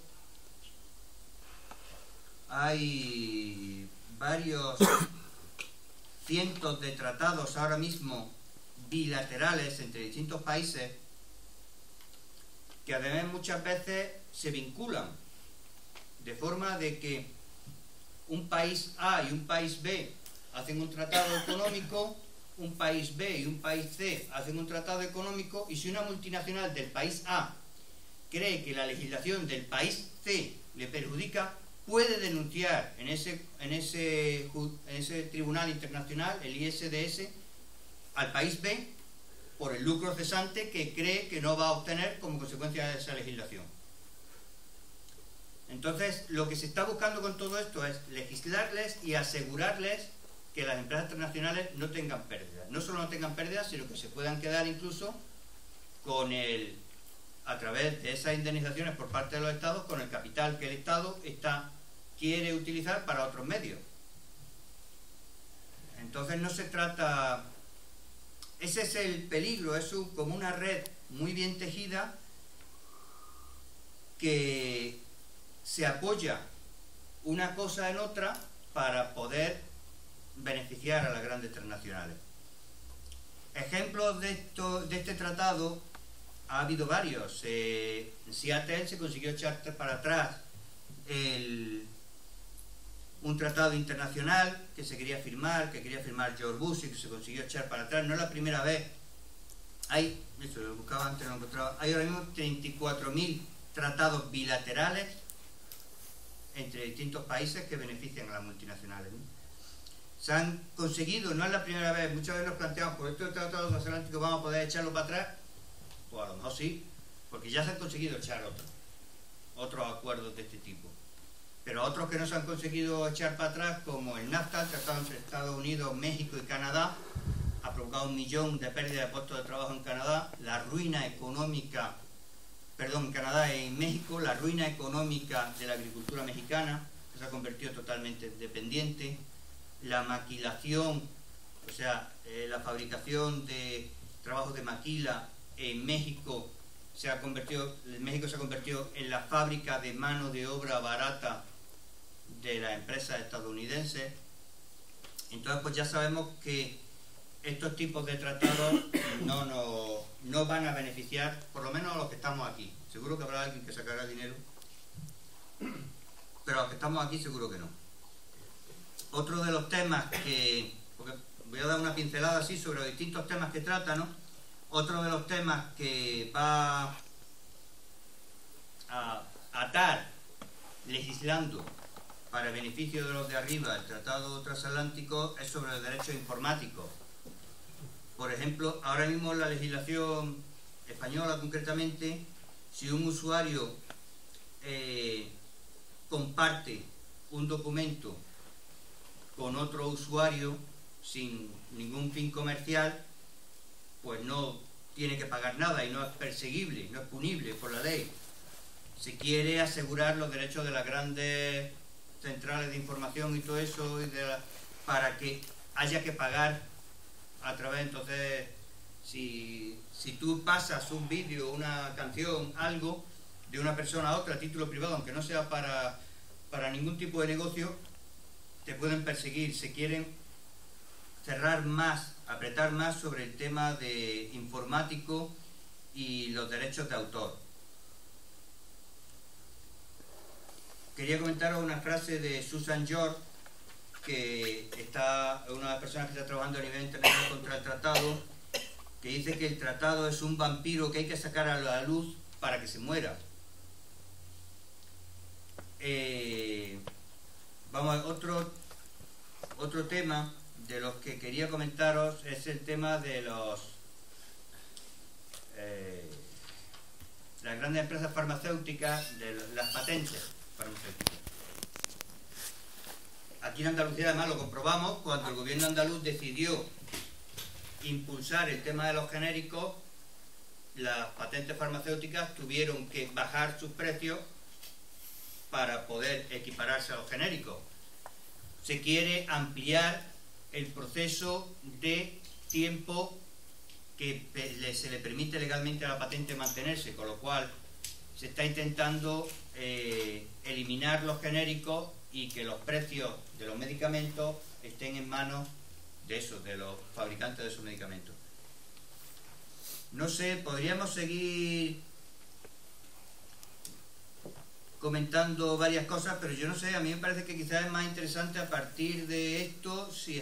hay varios cientos de tratados ahora mismo bilaterales entre distintos países que además muchas veces se vinculan de forma de que un país A y un país B hacen un tratado económico, un país B y un país C hacen un tratado económico, y si una multinacional del país A cree que la legislación del país C le perjudica, puede denunciar en ese tribunal internacional, el ISDS, al país B por el lucro cesante que cree que no va a obtener como consecuencia de esa legislación. Entonces, lo que se está buscando con todo esto es legislarles y asegurarles que las empresas transnacionales no tengan pérdidas. No solo no tengan pérdidas, sino que se puedan quedar incluso con a través de esas indemnizaciones por parte de los estados, con el capital que el Estado quiere utilizar para otros medios. Entonces no se trata... Ese es el peligro, es como una red muy bien tejida que se apoya una cosa en otra para poder beneficiar a las grandes transnacionales. Ejemplos de este tratado ha habido varios. En Seattle se consiguió echar para atrás un tratado internacional que quería firmar George Bush, y que se consiguió echar para atrás. No es la primera vez. Hay, eso lo buscaba antes, no lo encontraba, hay ahora mismo 34.000 tratados bilaterales entre distintos países que benefician a las multinacionales, ¿no? Se han conseguido, no es la primera vez, muchas veces nos planteamos, por estos tratados transatlánticos vamos a poder echarlo para atrás. Pues a lo mejor sí, porque ya se han conseguido echar otros acuerdos de este tipo. Pero otros que no se han conseguido echar para atrás, como el NAFTA, el tratado entre Estados Unidos, México y Canadá, ha provocado 1 millón de pérdidas de puestos de trabajo en Canadá, la ruina económica, en Canadá y en México, la ruina económica de la agricultura mexicana, que se ha convertido totalmente dependiente, la maquilación, o sea, la fabricación de trabajos de maquila en México se ha convertido en la fábrica de mano de obra barata de las empresas estadounidenses. Entonces pues ya sabemos que estos tipos de tratados no van a beneficiar, por lo menos a los que estamos aquí. Seguro que habrá alguien que sacará dinero, pero a los que estamos aquí seguro que no. Otro de los temas porque voy a dar una pincelada así sobre los distintos temas que trata, ¿no? Otro de los temas que va a atar legislando para el beneficio de los de arriba el Tratado Transatlántico es sobre los derechos informáticos. Por ejemplo, ahora mismo en la legislación española concretamente, si un usuario comparte un documento con otro usuario sin ningún fin comercial, pues no tiene que pagar nada y no es perseguible, no es punible por la ley. Se quiere asegurar los derechos de las grandes centrales de información y todo eso, para que haya que pagar a través. Entonces, si tú pasas un vídeo, una canción, algo de una persona a otra a título privado, aunque no sea para ningún tipo de negocio, te pueden perseguir. Se quieren cerrar más, apretar más sobre el tema de informático y los derechos de autor. quería comentaros una frase de Susan George, que está una de las personas que está trabajando a nivel internacional contra el tratado, que dice que el tratado es un vampiro que hay que sacar a la luz para que se muera. Vamos a otro tema de los que quería comentaros, es el tema de las grandes empresas farmacéuticas, de las patentes farmacéuticas. Aquí en Andalucía además lo comprobamos cuando el gobierno andaluz decidió impulsar el tema de los genéricos. Las patentes farmacéuticas tuvieron que bajar sus precios para poder equipararse a los genéricos. Se quiere ampliar el proceso de tiempo que se le permite legalmente a la patente mantenerse, con lo cual se está intentando eliminar los genéricos y que los precios de los medicamentos estén en manos de los fabricantes de esos medicamentos. No sé, podríamos seguir comentando varias cosas, pero yo no sé, a mí me parece que quizás es más interesante a partir de esto, si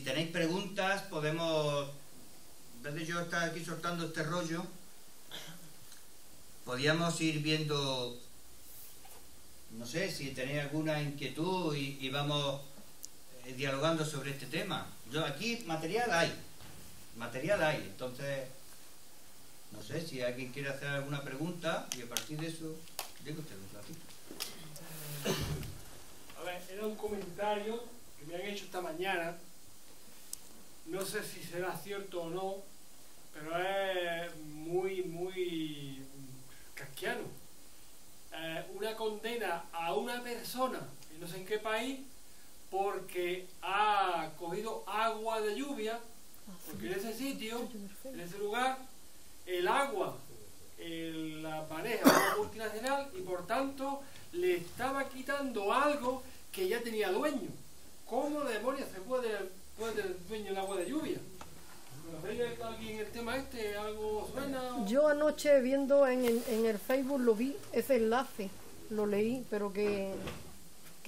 tenéis preguntas, podemos, en vez de yo estar aquí soltando este rollo, podríamos ir viendo, no sé, si tenéis alguna inquietud y vamos dialogando sobre este tema. Yo aquí material hay, entonces no sé si alguien quiere hacer alguna pregunta y a partir de eso, digo usted un ratito. A ver, era un comentario que me han hecho esta mañana, no sé si será cierto o no, pero es muy kafkiano. Una condena a una persona, no sé en qué país, porque ha cogido agua de lluvia, porque en ese sitio, en ese lugar, el agua la maneja una multinacional y por tanto le estaba quitando algo que ya tenía dueño. ¿Cómo demonios se puede tener dueño del agua de lluvia? ¿Conocéis alguien el tema este? ¿Algo suena? Yo anoche viendo en el Facebook lo vi, ese enlace, lo leí, pero que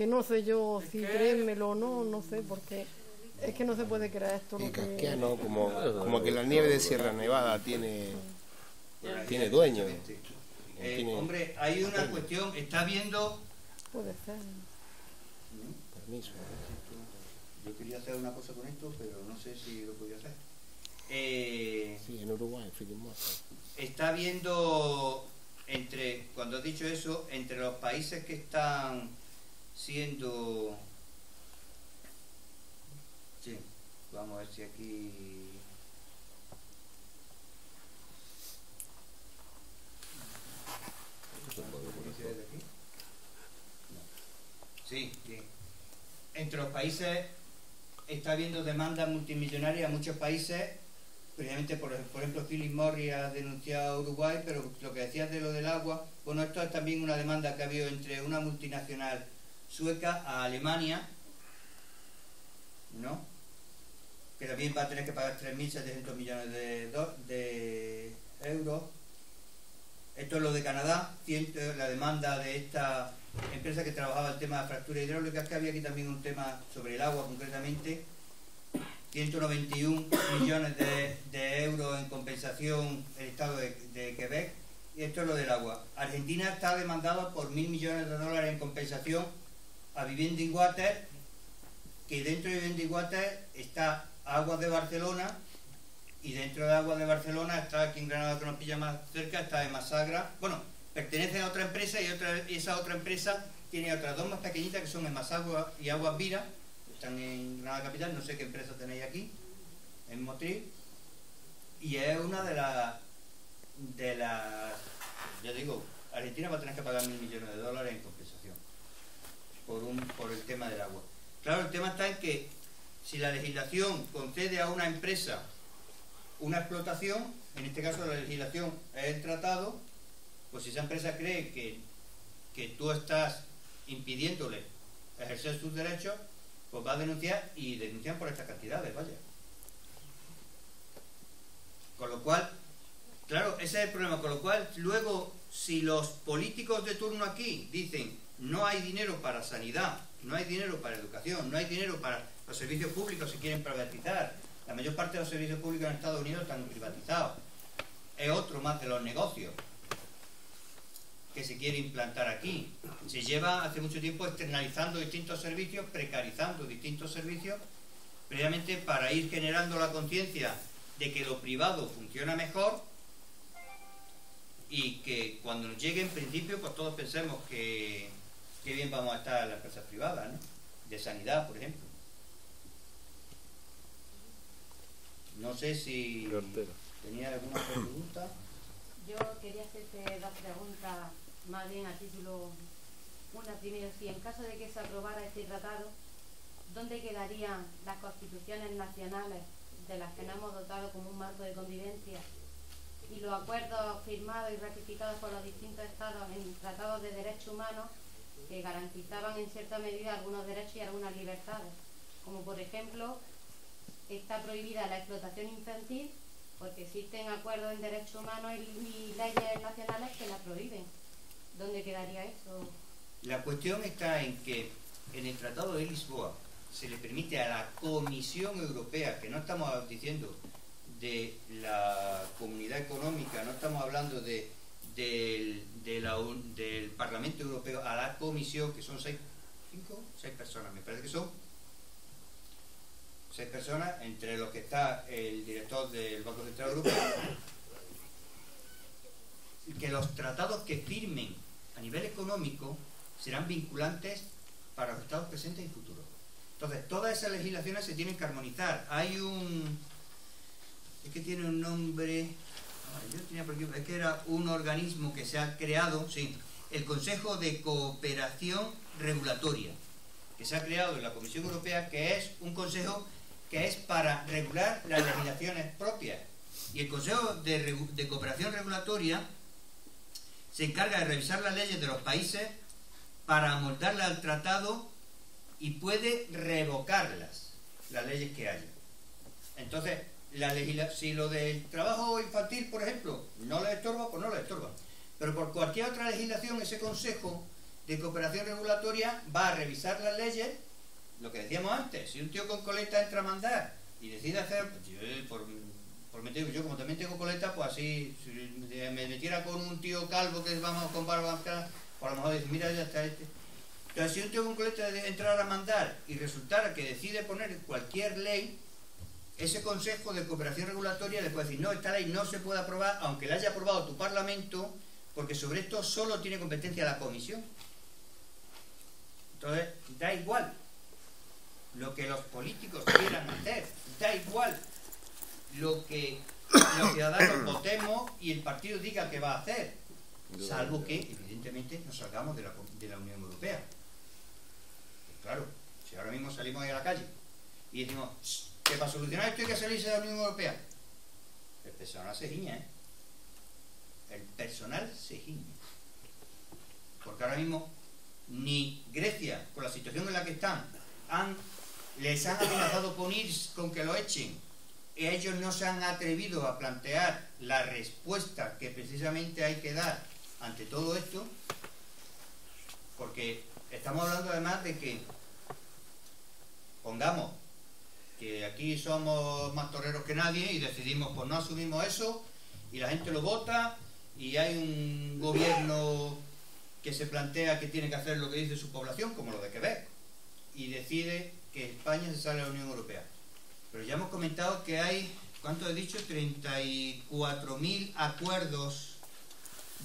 no sé yo si creérmelo o no, no sé, porque es que no se puede creer esto. Y kafkiano, como que la nieve de Sierra Nevada tiene dueño. Hombre, hay una cuestión, está viendo... Puede ser. Permiso. Yo quería hacer una cosa con esto, pero no sé si lo podía hacer. Sí, en Uruguay, está viendo, cuando has dicho eso, entre los países que están siendo... Sí, vamos a ver si aquí... Sí, sí. Entre los países está habiendo demandas multimillonarias a muchos países, precisamente por ejemplo Philip Morris ha denunciado a Uruguay, pero lo que decías de lo del agua, bueno, esto es también una demanda que ha habido entre una multinacional sueca a Alemania, ¿no? Que también va a tener que pagar 3.700 millones de euros. Esto es lo de Canadá, la demanda de esta empresa que trabajaba el tema de fracturas hidráulicas, que había aquí también un tema sobre el agua concretamente, 191 millones de euros en compensación el Estado de Quebec, y esto es lo del agua. Argentina está demandado por 1.000 millones de dólares en compensación a Vivendi Water, que dentro de Vivendi Water está Aguas de Barcelona, y dentro de Aguas de Barcelona está aquí en Granada, que nos pilla más cerca, está Emasagra. Bueno, pertenece a otra empresa y esa otra empresa tiene otras dos más pequeñitas que son Emasagua y Aguas Vira, que están en Granada Capital. No sé qué empresa tenéis aquí, en Motril, y es una de las ya digo, Argentina va a tener que pagar 1.000 millones de dólares en compensación por el tema del agua. Claro, el tema está en que si la legislación concede a una empresa una explotación, en este caso la legislación es el tratado, pues si esa empresa cree que tú estás impidiéndole ejercer sus derechos, pues va a denunciar, y denuncian por estas cantidades, vaya. Con lo cual, claro, ese es el problema, con lo cual luego si los políticos de turno aquí dicen no hay dinero para sanidad, no hay dinero para educación, no hay dinero para los servicios públicos, se quieren privatizar, la mayor parte de los servicios públicos en Estados Unidos están privatizados, es otro más de los negocios que se quiere implantar aquí. Se lleva hace mucho tiempo externalizando distintos servicios, precarizando distintos servicios, previamente para ir generando la conciencia de que lo privado funciona mejor y que cuando nos llegue en principio pues todos pensemos que bien vamos a estar en las empresas privadas, ¿no? De sanidad, por ejemplo. No sé si tenía alguna pregunta. Yo quería hacerte dos preguntas, más bien a título. Una primero, si en caso de que se aprobara este tratado, ¿dónde quedarían las constituciones nacionales de las que nos hemos dotado como un marco de convivencia y los acuerdos firmados y ratificados por los distintos estados en tratados de derechos humanos que garantizaban en cierta medida algunos derechos y algunas libertades? Como por ejemplo, está prohibida la explotación infantil porque existen acuerdos en derechos humanos y leyes nacionales que la prohíben. ¿Dónde quedaría eso? La cuestión está en que en el Tratado de Lisboa se le permite a la Comisión Europea, que no estamos diciendo de la Comunidad Económica, no estamos hablando del Parlamento Europeo, a la Comisión, que son 6 personas, me parece que son 6 personas, entre los que está el director del Banco Central Europeo, que los tratados que firmen a nivel económico serán vinculantes para los estados presentes y futuros. Entonces, todas esas legislaciones se tienen que armonizar. Hay un... es que tiene un nombre... yo tenía por aquí, es que era un organismo que se ha creado, sí, el Consejo de Cooperación Regulatoria, que se ha creado en la Comisión Europea, que es un consejo que es para regular las legislaciones propias. Y el Consejo de Cooperación Regulatoria se encarga de revisar las leyes de los países para amoldarlas al tratado y puede revocarlas, las leyes que haya. Entonces, si lo del trabajo infantil, por ejemplo, no les estorba, pues no les estorba. Pero por cualquier otra legislación, ese Consejo de Cooperación Regulatoria va a revisar las leyes, lo que decíamos antes. Si un tío con coleta entra a mandar y decide hacer, pues yo como también tengo coleta, pues así, si me metiera con un tío calvo que vamos con barba, pues a lo mejor dice, mira, ya está este. Entonces, si un tío con coleta entrar a mandar y resultara que decide poner cualquier ley, ese Consejo de Cooperación Regulatoria le puede decir, no, esta ley no se puede aprobar, aunque la haya aprobado tu Parlamento, porque sobre esto solo tiene competencia la Comisión. Entonces, da igual lo que los políticos quieran hacer, da igual lo que los ciudadanos votemos y el partido diga que va a hacer, salvo que, evidentemente, nos salgamos de la Unión Europea. Claro, si ahora mismo salimos ahí a la calle y decimos que para solucionar esto hay que salirse de la Unión Europea, el personal se giña, ¿eh? El personal se giña. Porque ahora mismo ni Grecia, con la situación en la que están, les han amenazado con que lo echen. Ellos no se han atrevido a plantear la respuesta que precisamente hay que dar ante todo esto, porque estamos hablando además de que, pongamos, que aquí somos más toreros que nadie y decidimos, pues no asumimos eso, y la gente lo vota, y hay un gobierno que se plantea que tiene que hacer lo que dice su población, como lo de Quebec, y decide que España se sale de la Unión Europea. Pero ya hemos comentado que hay, ¿cuánto he dicho? 34.000 acuerdos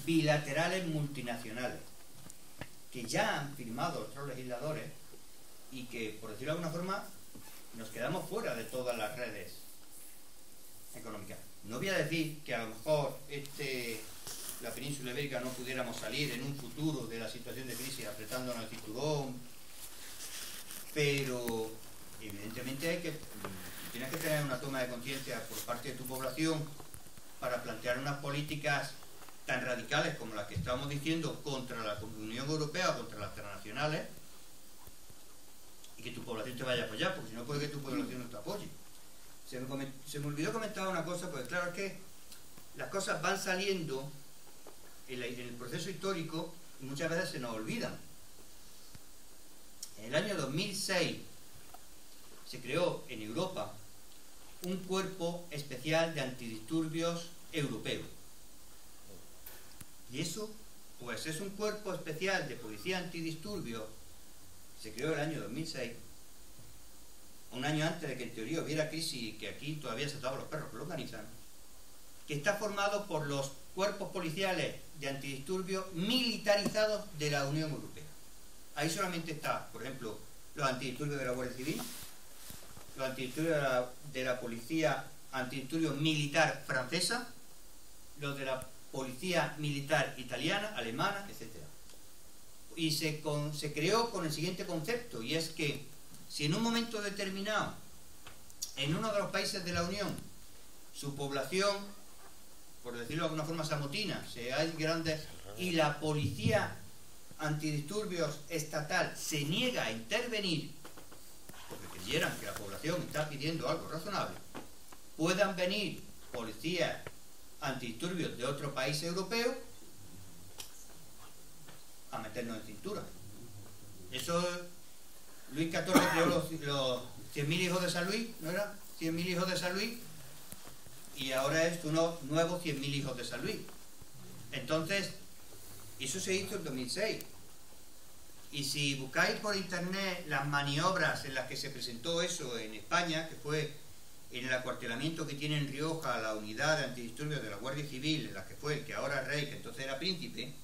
bilaterales multinacionales que ya han firmado otros legisladores y que, por decirlo de alguna forma, nos quedamos fuera de todas las redes económicas. No voy a decir que a lo mejor la península ibérica no pudiéramos salir en un futuro de la situación de crisis apretándonos el cinturón, pero evidentemente tienes que tener una toma de conciencia por parte de tu población para plantear unas políticas tan radicales como las que estamos diciendo contra la Unión Europea o contra las transnacionales, y que tu población te vaya a apoyar, porque si no puede que tu población no te apoye. Se me olvidó comentar una cosa, porque claro, es que las cosas van saliendo en el proceso histórico muchas veces se nos olvidan. En el año 2006 se creó en Europa un cuerpo especial de antidisturbios europeo. Y eso, pues es un cuerpo especial de policía antidisturbios, se creó el año 2006, un año antes de que en teoría hubiera crisis y que aquí todavía se ataban los perros que lo organizan, que está formado por los cuerpos policiales de antidisturbios militarizados de la Unión Europea. Ahí solamente está, por ejemplo, los antidisturbios de la Guardia Civil, los antidisturbios de la Policía Antidisturbios Militar Francesa, los de la Policía Militar Italiana, Alemana, etc. Y se creó con el siguiente concepto, y es que si en un momento determinado, en uno de los países de la Unión, su población, por decirlo de alguna forma, se amotina, se hay grandes, y la policía antidisturbios estatal se niega a intervenir, porque creyeran que la población está pidiendo algo razonable, puedan venir policías antidisturbios de otro país europeo a meternos en cintura. Eso, Luis XIV creó los 100.000 hijos de San Luis, ¿no era? 100.000 hijos de San Luis, y ahora es unos nuevos 100.000 hijos de San Luis. Entonces, eso se hizo en 2006. Y si buscáis por internet las maniobras en las que se presentó eso en España, que fue en el acuartelamiento que tiene en Rioja la unidad de antidisturbios de la Guardia Civil, en la que fue el que ahora es rey, que entonces era príncipe,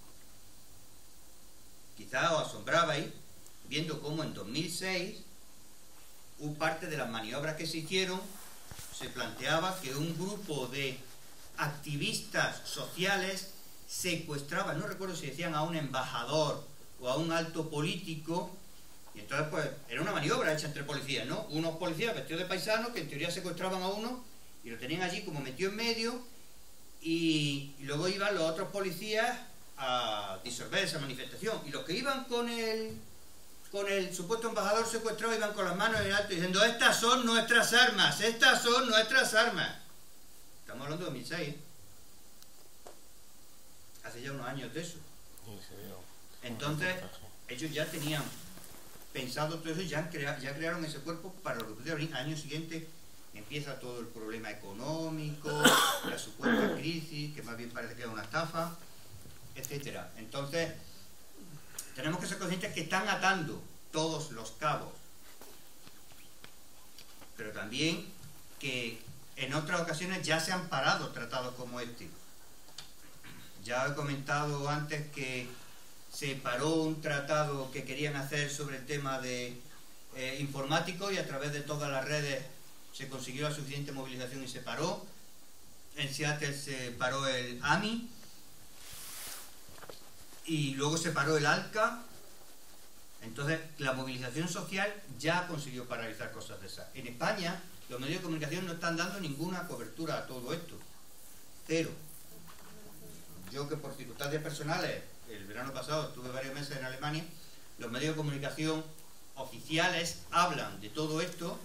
quizá os asombrabais viendo cómo en 2006 parte de las maniobras que se hicieron se planteaba que un grupo de activistas sociales secuestraban, no recuerdo si decían a un embajador o a un alto político, y entonces pues era una maniobra hecha entre policías, ¿no? Unos policías vestidos de paisanos que en teoría secuestraban a uno y lo tenían allí como metido en medio, y luego iban los otros policías a disolver esa manifestación, y los que iban con el supuesto embajador secuestrado iban con las manos en alto diciendo: estas son nuestras armas, estas son nuestras armas. Estamos hablando de 2006, ¿eh? Hace ya unos años de eso. Entonces ellos ya tenían pensado todo eso, ya crearon ese cuerpo para lo que pudiera venir. Al año siguiente empieza todo el problema económico, la supuesta crisis, que más bien parece que es una estafa, etcétera. Entonces tenemos que ser conscientes que están atando todos los cabos, pero también que en otras ocasiones ya se han parado tratados como este. Ya he comentado antes que se paró un tratado que querían hacer sobre el tema de informático, y a través de todas las redes se consiguió la suficiente movilización y se paró. En Seattle se paró el AMI, y luego se paró el ALCA. Entonces la movilización social ya consiguió paralizar cosas de esas. En España los medios de comunicación no están dando ninguna cobertura a todo esto, cero. Yo, que por circunstancias personales el verano pasado estuve varios meses en Alemania, los medios de comunicación oficiales hablan de todo esto,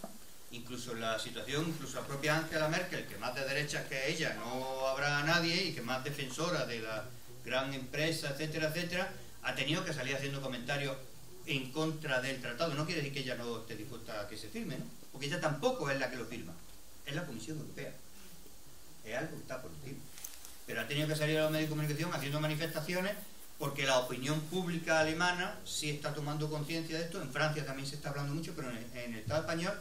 incluso la situación, incluso la propia Angela Merkel, que más de derechas que ella no habrá nadie, y que más defensora de la gran empresa, etcétera, etcétera, ha tenido que salir haciendo comentarios en contra del tratado. No quiere decir que ella no esté dispuesta a que se firme, ¿no? Porque ella tampoco es la que lo firma, es la Comisión Europea, es algo que está por encima. Pero ha tenido que salir a los medios de comunicación haciendo manifestaciones, porque la opinión pública alemana sí está tomando conciencia de esto. En Francia también se está hablando mucho, pero en el Estado español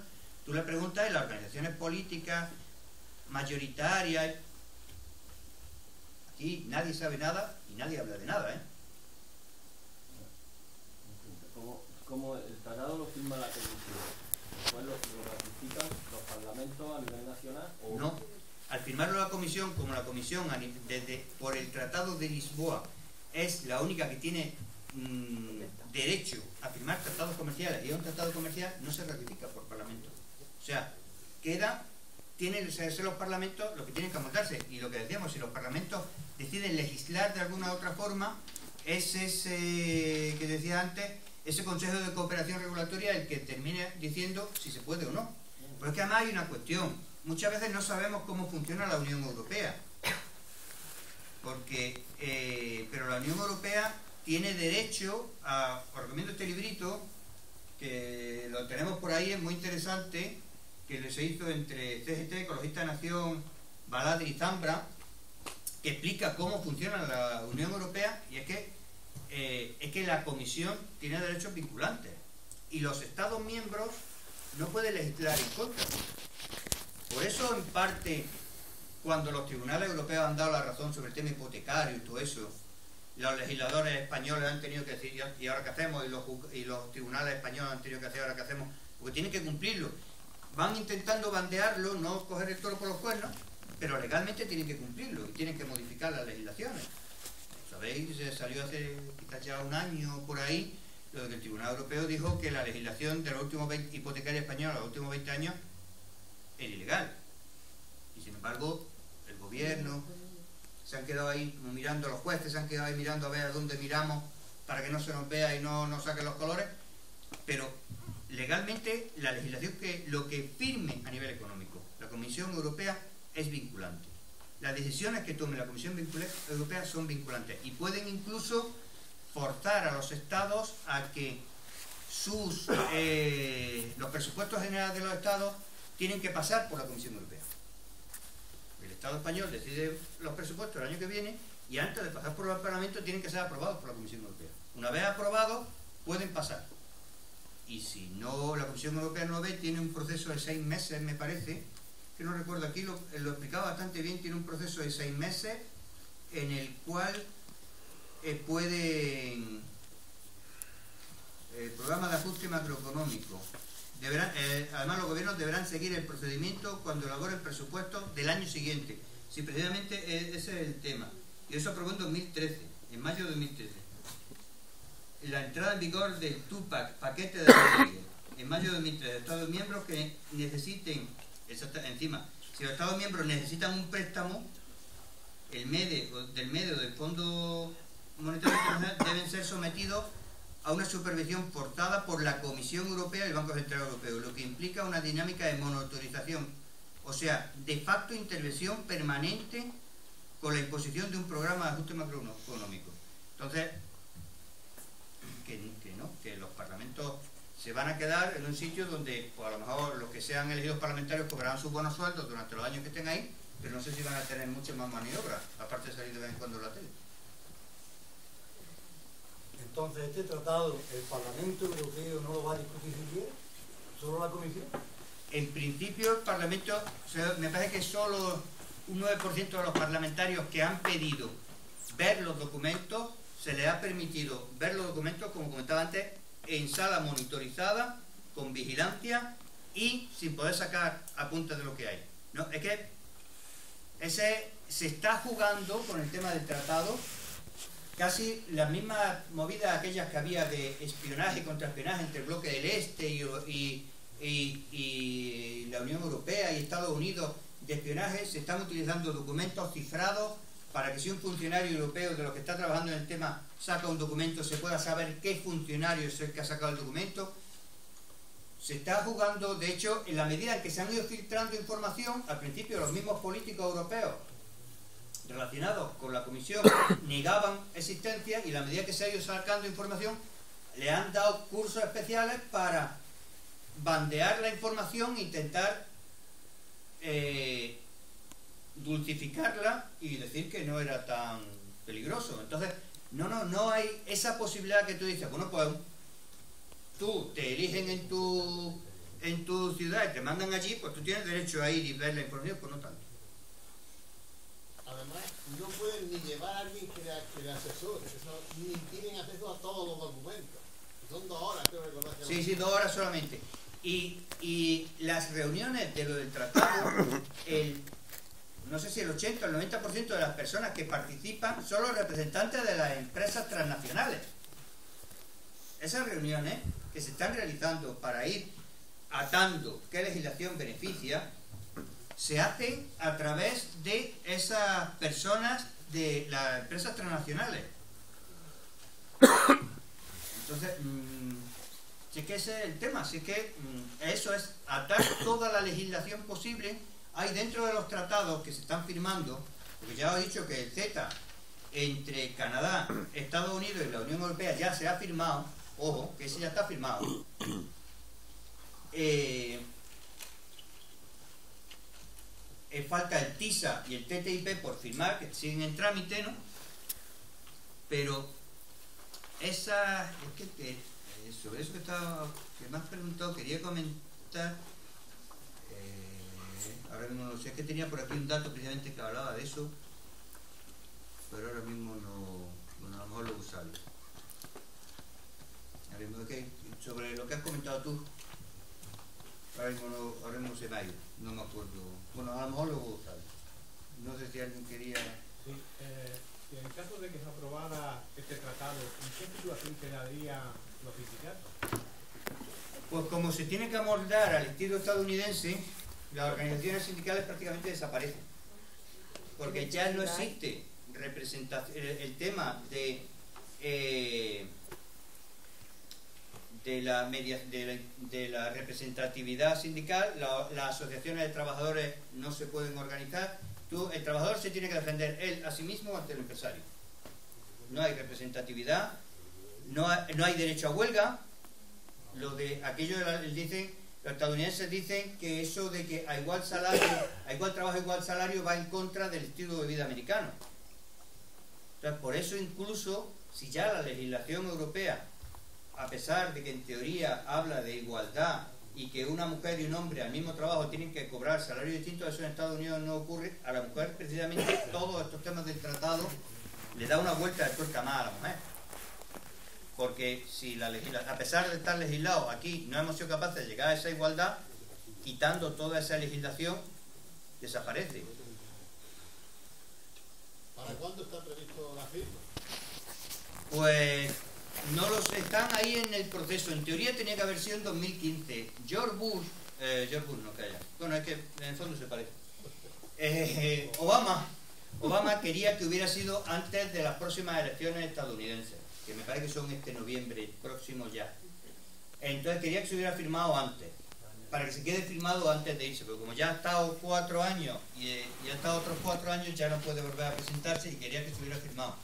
tú le preguntas, en las organizaciones políticas mayoritarias, aquí nadie sabe nada y nadie habla de nada, ¿eh? Como el tratado lo firma la Comisión, ¿cuál lo ratifican los parlamentos a nivel nacional? ¿O? No, al firmarlo la Comisión, como la Comisión por el Tratado de Lisboa es la única que tiene derecho a firmar tratados comerciales, y un tratado comercial no se ratifica por parlamento. O sea, tienen que ser los parlamentos los que tienen que amoldar,se, y lo que decíamos, si los parlamentos deciden legislar de alguna otra forma, es ese que decía antes, ese Consejo de Cooperación Regulatoria el que termine diciendo si se puede o no. Pero es que además hay una cuestión: muchas veces no sabemos cómo funciona la Unión Europea. porque pero la Unión Europea tiene derecho a... Os recomiendo este librito, que lo tenemos por ahí, es muy interesante, que se hizo entre CGT, Ecologista de Nación, Baladri y Zambra, que explica cómo funciona la Unión Europea, y es que la Comisión tiene derechos vinculantes y los Estados miembros no pueden legislar en contra. Por eso, en parte, cuando los tribunales europeos han dado la razón sobre el tema hipotecario y todo eso, los legisladores españoles han tenido que decir, ¿y ahora qué hacemos? Y los tribunales españoles han tenido que decir, ¿ahora qué hacemos? Porque tienen que cumplirlo. Van intentando bandearlo, no coger el toro por los cuernos, pero legalmente tienen que cumplirlo y tienen que modificar las legislaciones. ¿Sabéis? Se salió hace quizás ya un año por ahí, lo de que el Tribunal Europeo dijo que la legislación de los últimos hipotecaria española de los últimos 20 años era ilegal. Y sin embargo, el gobierno se han quedado ahí como mirando, los jueces se han quedado ahí mirando a ver a dónde miramos para que no se nos vea y no nos saquen los colores, pero legalmente la legislación, que lo que firme a nivel económico la Comisión Europea es vinculante. Las decisiones que tome la Comisión Europea son vinculantes y pueden incluso forzar a los estados a que los presupuestos generales de los estados tienen que pasar por la Comisión Europea. El Estado español decide los presupuestos el año que viene y antes de pasar por el Parlamento tienen que ser aprobados por la Comisión Europea. Una vez aprobados, pueden pasar. Y si no, la Comisión Europea no lo ve, tiene un proceso de 6 meses, me parece, que no recuerdo aquí, lo explicaba bastante bien, tiene un proceso de 6 meses en el cual pueden... El programa de ajuste macroeconómico. Además, los gobiernos deberán seguir el procedimiento cuando elaboren presupuestos del año siguiente. Sí, precisamente ese es el tema. Y eso aprobó en 2013, en mayo de 2013. La entrada en vigor del TUPAC, paquete de Rodríguez, en mayo de 2013. Estados miembros que necesiten, encima, si los Estados miembros necesitan un préstamo, del MEDE o del Fondo Monetario Internacional deben ser sometidos a una supervisión forzada por la Comisión Europea y el Banco Central Europeo, lo que implica una dinámica de monitorización, o sea, de facto intervención permanente con la imposición de un programa de ajuste macroeconómico. Entonces, que los parlamentos se van a quedar en un sitio donde, pues a lo mejor los que sean elegidos parlamentarios cobrarán sus buenos sueldos durante los años que estén ahí, pero no sé si van a tener mucha más maniobra, aparte de salir de vez en cuando en la tele. Entonces, este tratado, ¿el Parlamento Europeo no lo va a discutir siquiera? ¿Solo la Comisión? En principio, el Parlamento, me parece que solo un 9% de los parlamentarios que han pedido ver los documentos, se les ha permitido ver los documentos, como comentaba antes, en sala monitorizada, con vigilancia y sin poder sacar apuntes de lo que hay. ¿No? Es que se está jugando con el tema del tratado casi las mismas movidas aquellas que había de espionaje y contraespionaje entre el bloque del Este y la Unión Europea y Estados Unidos de espionaje. Se están utilizando documentos cifrados para que si un funcionario europeo de los que está trabajando en el tema saca un documento, se pueda saber qué funcionario es el que ha sacado el documento. Se está jugando, de hecho, en la medida en que se han ido filtrando información, al principio los mismos políticos europeos relacionados con la Comisión negaban existencia, y a la medida que se ha ido sacando información le han dado cursos especiales para bandear la información e intentar dulcificarla y decir que no era tan peligroso. Entonces no hay esa posibilidad que tú dices, bueno, pues tú te eligen en tu ciudad y te mandan allí, pues tú tienes derecho a ir y ver la información, pues no tanto. Además, no pueden ni llevar a alguien que le asesore, ni tienen acceso a todos los documentos. Son 2 horas, creo que Sí, 2 horas solamente. Y las reuniones de lo del tratado, no sé si el 80 o el 90% de las personas que participan son los representantes de las empresas transnacionales. Esas reuniones que se están realizando para ir atando qué legislación beneficia, se hacen a través de esas personas de las empresas transnacionales. Entonces, sí que ese es el tema, así que eso es atar toda la legislación posible. Hay dentro de los tratados que se están firmando, porque ya os he dicho que el CETA entre Canadá, Estados Unidos y la Unión Europea ya se ha firmado, ojo, que ese ya está firmado, falta el TISA y el TTIP por firmar, que siguen en trámite, ¿no? Pero esa, es que sobre eso que me has preguntado, quería comentar, ahora mismo no sé, es que tenía por aquí un dato precisamente que hablaba de eso, pero ahora mismo no, bueno, a lo mejor lo usaré. Sobre lo que has comentado tú, ahora mismo se me ha ido, no me acuerdo. Bueno, a lo mejor lo usaré. No sé si alguien quería... Sí, en el caso de que se aprobara este tratado, ¿en qué situación quedarían los sindicatos? Pues como se tiene que amoldar al estilo estadounidense, las organizaciones sindicales prácticamente desaparecen. Porque ya no existe representación, el tema de la representatividad sindical. Las asociaciones de trabajadores no se pueden organizar. El trabajador se tiene que defender él a sí mismo ante el empresario. No hay representatividad, no hay derecho a huelga. Dicen, los estadounidenses dicen que eso de que a igual trabajo, igual salario va en contra del estilo de vida americano. Entonces, por eso incluso, si ya la legislación europea, a pesar de que en teoría habla de igualdad y que una mujer y un hombre al mismo trabajo tienen que cobrar salarios distintos, eso en Estados Unidos no ocurre. A la mujer, precisamente, todos estos temas del tratado le da una vuelta de tuerca más a la mujer. Porque si a pesar de estar legislado aquí, no hemos sido capaces de llegar a esa igualdad, quitando toda esa legislación, desaparece. ¿Para cuándo está previsto la firma? Pues no lo sé, están ahí en el proceso. En teoría tenía que haber sido en 2015. George Bush no, calla. Bueno, es que en el fondo se parece. Obama quería que hubiera sido antes de las próximas elecciones estadounidenses, que me parece que son este noviembre próximo ya. Entonces quería que se hubiera firmado antes, para que se quede firmado antes de irse, pero como ya ha estado 4 años y ha estado otros 4 años, ya no puede volver a presentarse y quería que se hubiera firmado.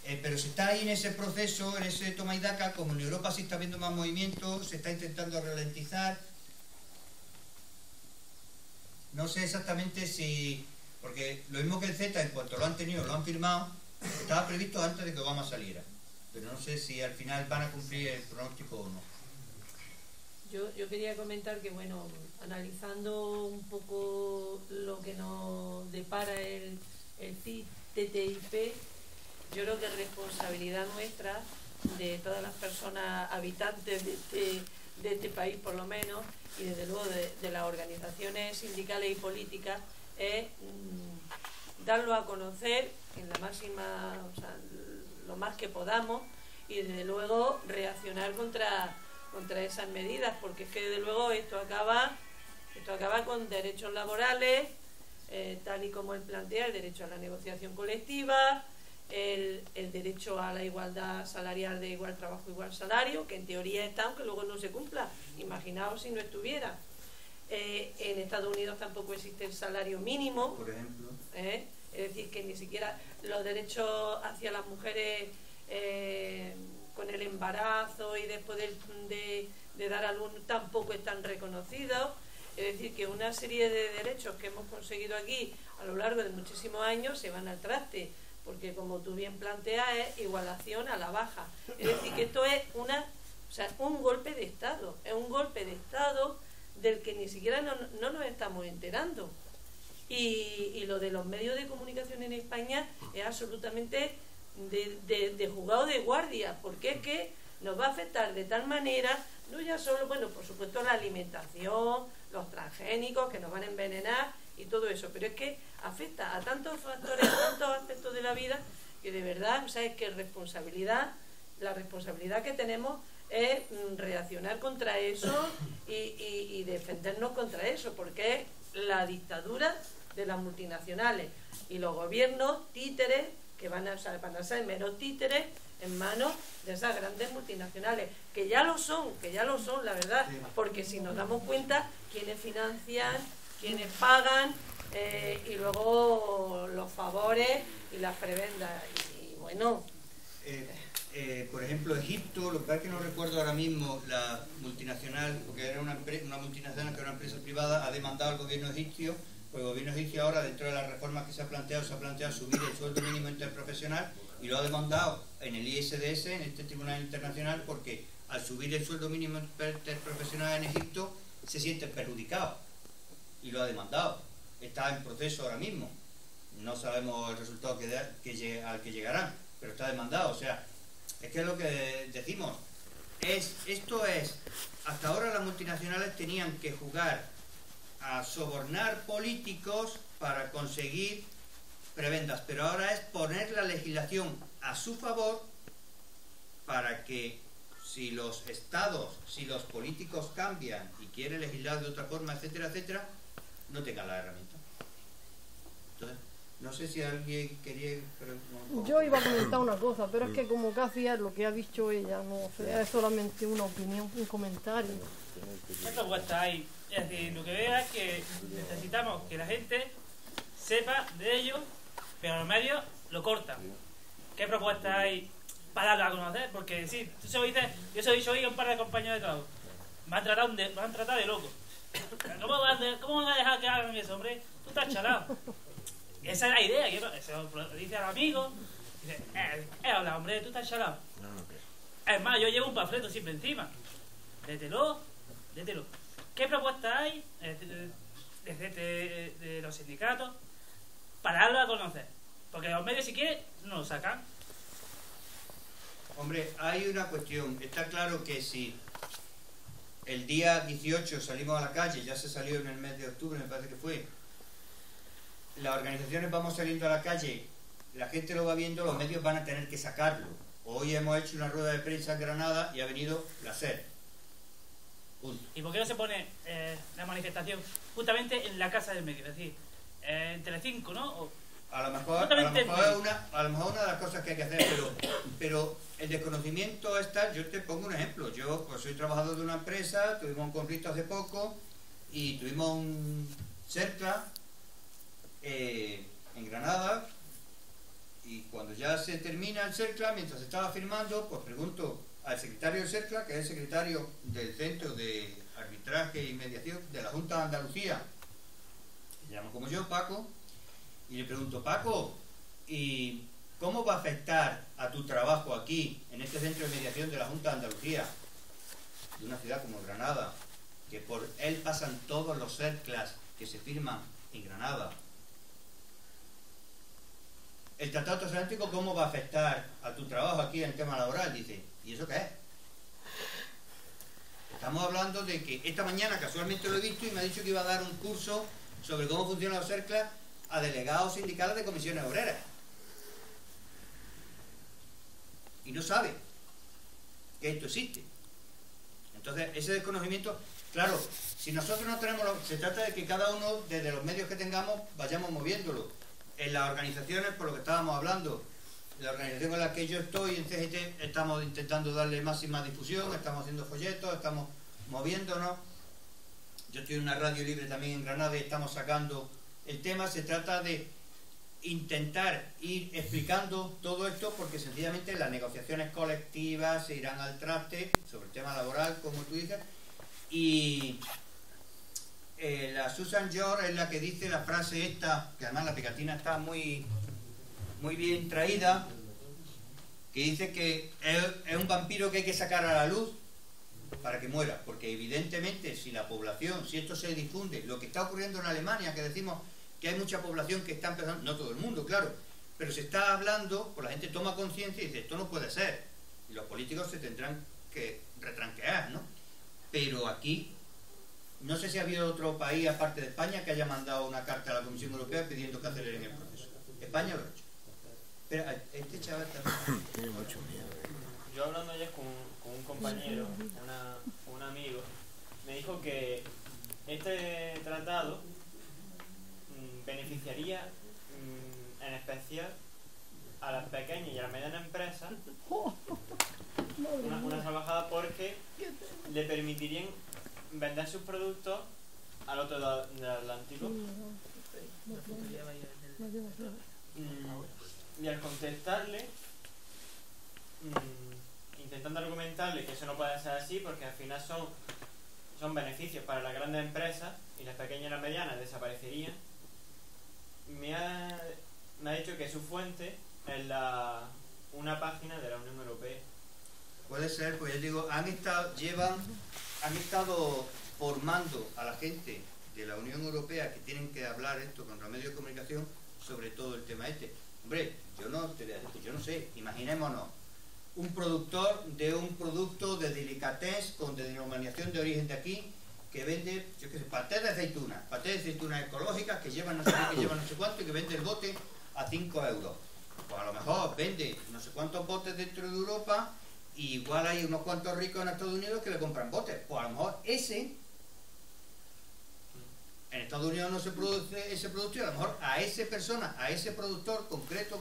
Pero se está ahí en ese proceso, en ese toma y daca. Como en Europa se está viendo más movimiento, se está intentando ralentizar. No sé exactamente si... Porque lo mismo que el Z, en cuanto lo han tenido, lo han firmado, estaba previsto antes de que Obama saliera. Pero no sé si al final van a cumplir el pronóstico o no. Yo quería comentar que, bueno, analizando un poco lo que nos depara el TTIP, yo creo que es responsabilidad nuestra, de todas las personas habitantes de este país por lo menos, y desde luego de las organizaciones sindicales y políticas, es darlo a conocer en la máxima, o sea, lo más que podamos, y desde luego reaccionar contra esas medidas, porque es que desde luego esto acaba con derechos laborales, tal y como él plantea, el derecho a la negociación colectiva, el derecho a la igualdad salarial de igual trabajo, igual salario, que en teoría está, aunque luego no se cumpla. Imaginaos si no estuviera. En Estados Unidos tampoco existe el salario mínimo, por ejemplo. Es decir, que ni siquiera los derechos hacia las mujeres con el embarazo y después de dar a luz tampoco están reconocidos. Es decir, que una serie de derechos que hemos conseguido aquí a lo largo de muchísimos años se van al traste, porque como tú bien planteas, es igualación a la baja. Es decir, que esto es un golpe de Estado, es un golpe de Estado del que ni siquiera no nos estamos enterando. Y lo de los medios de comunicación en España es absolutamente de juzgado de guardia, porque es que nos va a afectar de tal manera, no ya solo, bueno, por supuesto la alimentación, los transgénicos que nos van a envenenar y todo eso, pero es que afecta a tantos factores, a tantos aspectos de la vida, que de verdad, o sea, es que la responsabilidad que tenemos es reaccionar contra eso y defendernos contra eso, porque es la dictadura de las multinacionales y los gobiernos títeres que van a ser menos títeres en manos de esas grandes multinacionales, que ya lo son, la verdad, porque si nos damos cuenta, quienes financian, quienes pagan y luego los favores y las prebendas. Y bueno... por ejemplo, Egipto, lo que pasa es que no recuerdo ahora mismo, la multinacional, porque era una multinacional que era una empresa privada, ha demandado al gobierno egipcio, pues el gobierno egipcio ahora, dentro de las reformas que se ha planteado subir el sueldo mínimo interprofesional y lo ha demandado en el ISDS, en este tribunal internacional, porque al subir el sueldo mínimo interprofesional en Egipto se siente perjudicado y lo ha demandado. Está en proceso ahora mismo, no sabemos el resultado al que llegarán, pero está demandado. O sea, es que es lo que decimos, hasta ahora las multinacionales tenían que jugar a sobornar políticos para conseguir prebendas, pero ahora es poner la legislación a su favor para que si los estados, si los políticos cambian y quieren legislar de otra forma, etcétera, etcétera, no tengan la herramienta. Entonces, no sé si alguien quería... Yo iba a comentar una cosa, pero es que como casi es lo que ha dicho ella, no sé, es solamente una opinión, un comentario. ¿Qué propuesta hay? Es decir, lo que veo es que necesitamos que la gente sepa de ello, pero los medios lo cortan. ¿Qué propuesta hay para darlo a conocer? Porque sí, tú se lo dices, yo se lo he dicho hoy a un par de compañeros de trabajo. Me han tratado de loco. ¿Cómo van a dejar que hagan eso, hombre? Tú estás chalado. Esa es la idea, que se lo dice al amigo, dice, hola, hombre, tú estás chalado. Es más, yo llevo un panfleto siempre encima. Lételo. ¿Qué propuesta hay de los sindicatos para darlo a conocer? Porque los medios, si quieren, no lo sacan. Hombre, hay una cuestión. Está claro que si el día 18 salimos a la calle, ya se salió en el mes de octubre, me parece que fue, las organizaciones vamos saliendo a la calle, la gente lo va viendo, los medios van a tener que sacarlo. Hoy hemos hecho una rueda de prensa en Granada y ha venido la SER. Punto. ¿Y por qué no se pone la manifestación justamente en la casa del medio? Es decir, en Telecinco, ¿no? A lo mejor es una de las cosas que hay que hacer, pero el desconocimiento está. Yo te pongo un ejemplo. Yo pues soy trabajador de una empresa, tuvimos un conflicto hace poco y tuvimos un CERCLA en Granada, y cuando ya se termina el CERCLA, mientras estaba firmando, pues pregunto al secretario del CERCLA, que es el secretario del Centro de Arbitraje y Mediación de la Junta de Andalucía, se llama como yo, Paco, y le pregunto, Paco, ¿y cómo va a afectar a tu trabajo aquí, en este Centro de Mediación de la Junta de Andalucía, de una ciudad como Granada, que por él pasan todos los CERCLAs que se firman en Granada? El Tratado Transatlántico, ¿cómo va a afectar a tu trabajo aquí en el tema laboral? Dice, ¿y eso qué es? Estamos hablando de que esta mañana casualmente lo he visto y me ha dicho que iba a dar un curso sobre cómo funcionan los CERCLAs a delegados sindicales de comisiones obreras. Y no sabe que esto existe. Entonces, ese desconocimiento, claro, si nosotros no tenemos... se trata de que cada uno, desde los medios que tengamos, vayamos moviéndolo. En las organizaciones, por lo que estábamos hablando, la organización en la que yo estoy, en CGT, estamos intentando darle máxima difusión, estamos haciendo folletos, estamos moviéndonos. Yo estoy en una radio libre también en Granada y estamos sacando el tema. Se trata de intentar ir explicando todo esto, porque sencillamente las negociaciones colectivas se irán al traste sobre el tema laboral, como tú dices, y la Susan George es la que dice la frase esta, que además la pegatina está muy bien traída, que dice que es un vampiro que hay que sacar a la luz para que muera, porque evidentemente si la población, si esto se difunde, lo que está ocurriendo en Alemania, que decimos que hay mucha población que está empezando, no todo el mundo, claro, pero se está hablando, pues la gente toma conciencia y dice, esto no puede ser, y los políticos se tendrán que retranquear, ¿no? Pero aquí, no sé si ha habido otro país aparte de España que haya mandado una carta a la Comisión Europea pidiendo que aceleren el proceso. España lo ha hecho. Pero este chaval también tiene mucho miedo. Yo hablando ayer con un compañero, un amigo, me dijo que este tratado beneficiaría en especial a las pequeñas y a las medianas empresas, una salvajada, porque le permitirían vender sus productos al otro lado del Atlántico Y al contestarle, intentando argumentarle que eso no puede ser así porque al final son beneficios para las grandes empresas y las pequeñas y las medianas desaparecerían, me ha dicho que su fuente es una página de la Unión Europea. Puede ser, pues ya digo, han estado formando a la gente de la Unión Europea que tienen que hablar esto con los medios de comunicación sobre todo el tema este. Hombre, yo no sé, imaginémonos un productor de un producto de delicatez con denominación de origen de aquí que vende, yo qué sé, patés de aceitunas ecológicas que llevan no sé qué, que llevan no sé cuánto y que vende el bote a 5 euros. Pues a lo mejor vende no sé cuántos botes dentro de Europa y igual hay unos cuantos ricos en Estados Unidos que le compran botes. Pues a lo mejor en Estados Unidos no se produce ese producto y a lo mejor a ese productor concreto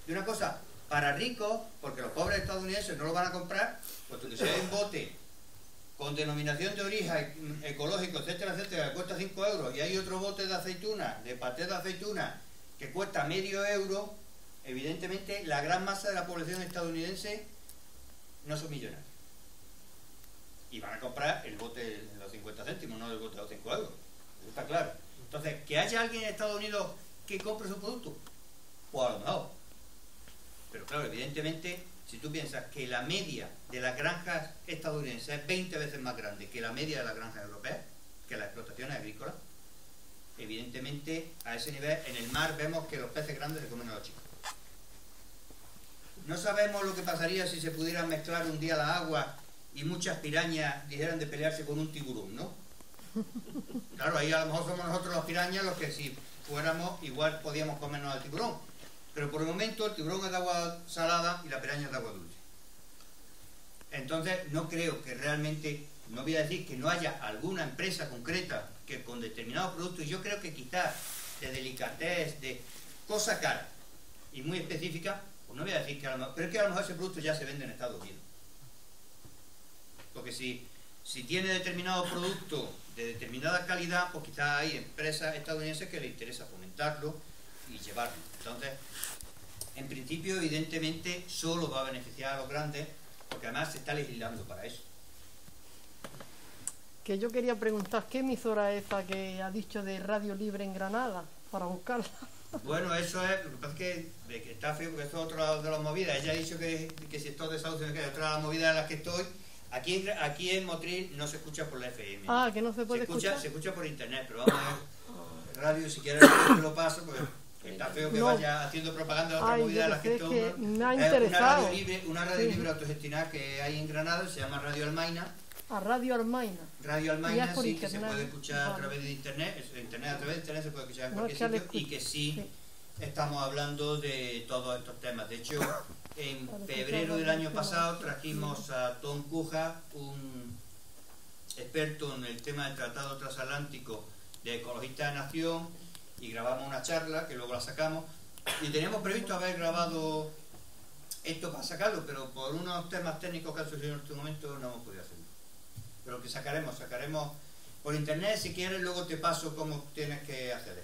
de una cosa para ricos, porque los pobres estadounidenses no lo van a comprar, puesto que si hay un bote con denominación de origen ecológico, etcétera, etcétera, que cuesta 5 euros y hay otro bote de aceituna, de paté de aceituna, que cuesta medio euro, evidentemente la gran masa de la población estadounidense no son millonarios. Y van a comprar el bote de los 50 céntimos, no el bote de los 5 euros. Eso está claro. Entonces, que haya alguien en Estados Unidos que compre su producto, pues a lo mejor. Pero claro, evidentemente, si tú piensas que la media de las granjas estadounidenses es 20 veces más grande que la media de las granjas europeas, que las explotaciones agrícolas, evidentemente a ese nivel en el mar vemos que los peces grandes se comen a los chicos. No sabemos lo que pasaría si se pudieran mezclar un día las aguas y muchas pirañas dijeran de pelearse con un tiburón, ¿no? Claro, ahí a lo mejor somos nosotros las pirañas los que si fuéramos igual podíamos comernos al tiburón. Pero por el momento el tiburón es de agua salada y la piraña es de agua dulce. Entonces no creo que realmente, no voy a decir que no haya alguna empresa concreta que con determinados productos, yo creo que quizás de delicatez, de cosa cara y muy específica, pues no voy a decir que a lo mejor, pero es que a lo mejor ese producto ya se vende en Estados Unidos. Porque si tiene determinado producto de determinada calidad, pues quizás hay empresas estadounidenses que les interesa fomentarlo y llevarlo. Entonces, en principio, evidentemente, solo va a beneficiar a los grandes, porque además se está legislando para eso. Que yo quería preguntar, ¿qué emisora es esa que ha dicho de Radio Libre en Granada? Para buscarla. Bueno, eso es, lo que pasa es que está feo porque esto es otro de las movidas. Ella ha dicho que si esto de desahucio, que es otra de las movidas en las que estoy. Aquí en Motril no se escucha por la FM. Ah, que no se puede escuchar. Se escucha por internet, pero vamos a ver. Radio, si quieres te lo paso, porque está feo que vaya haciendo propaganda de otra movida de las que estoy. Me ha interesado. Una radio libre autogestionada que hay en Granada, se llama Radio Almaina. A Radio Almaina. Radio Almaina, sí, que se puede escuchar a través de internet. A través de internet se puede escuchar en cualquier sitio y que sí estamos hablando de todos estos temas. De hecho, en febrero del año pasado trajimos a Tom Cuja, un experto en el tema del Tratado Transatlántico de Ecologistas de Nación, y grabamos una charla que luego la sacamos, y teníamos previsto haber grabado esto para sacarlo, pero por unos temas técnicos que han surgido en este momento no hemos podido hacerlo. Pero que sacaremos por internet, si quieres luego te paso cómo tienes que hacer.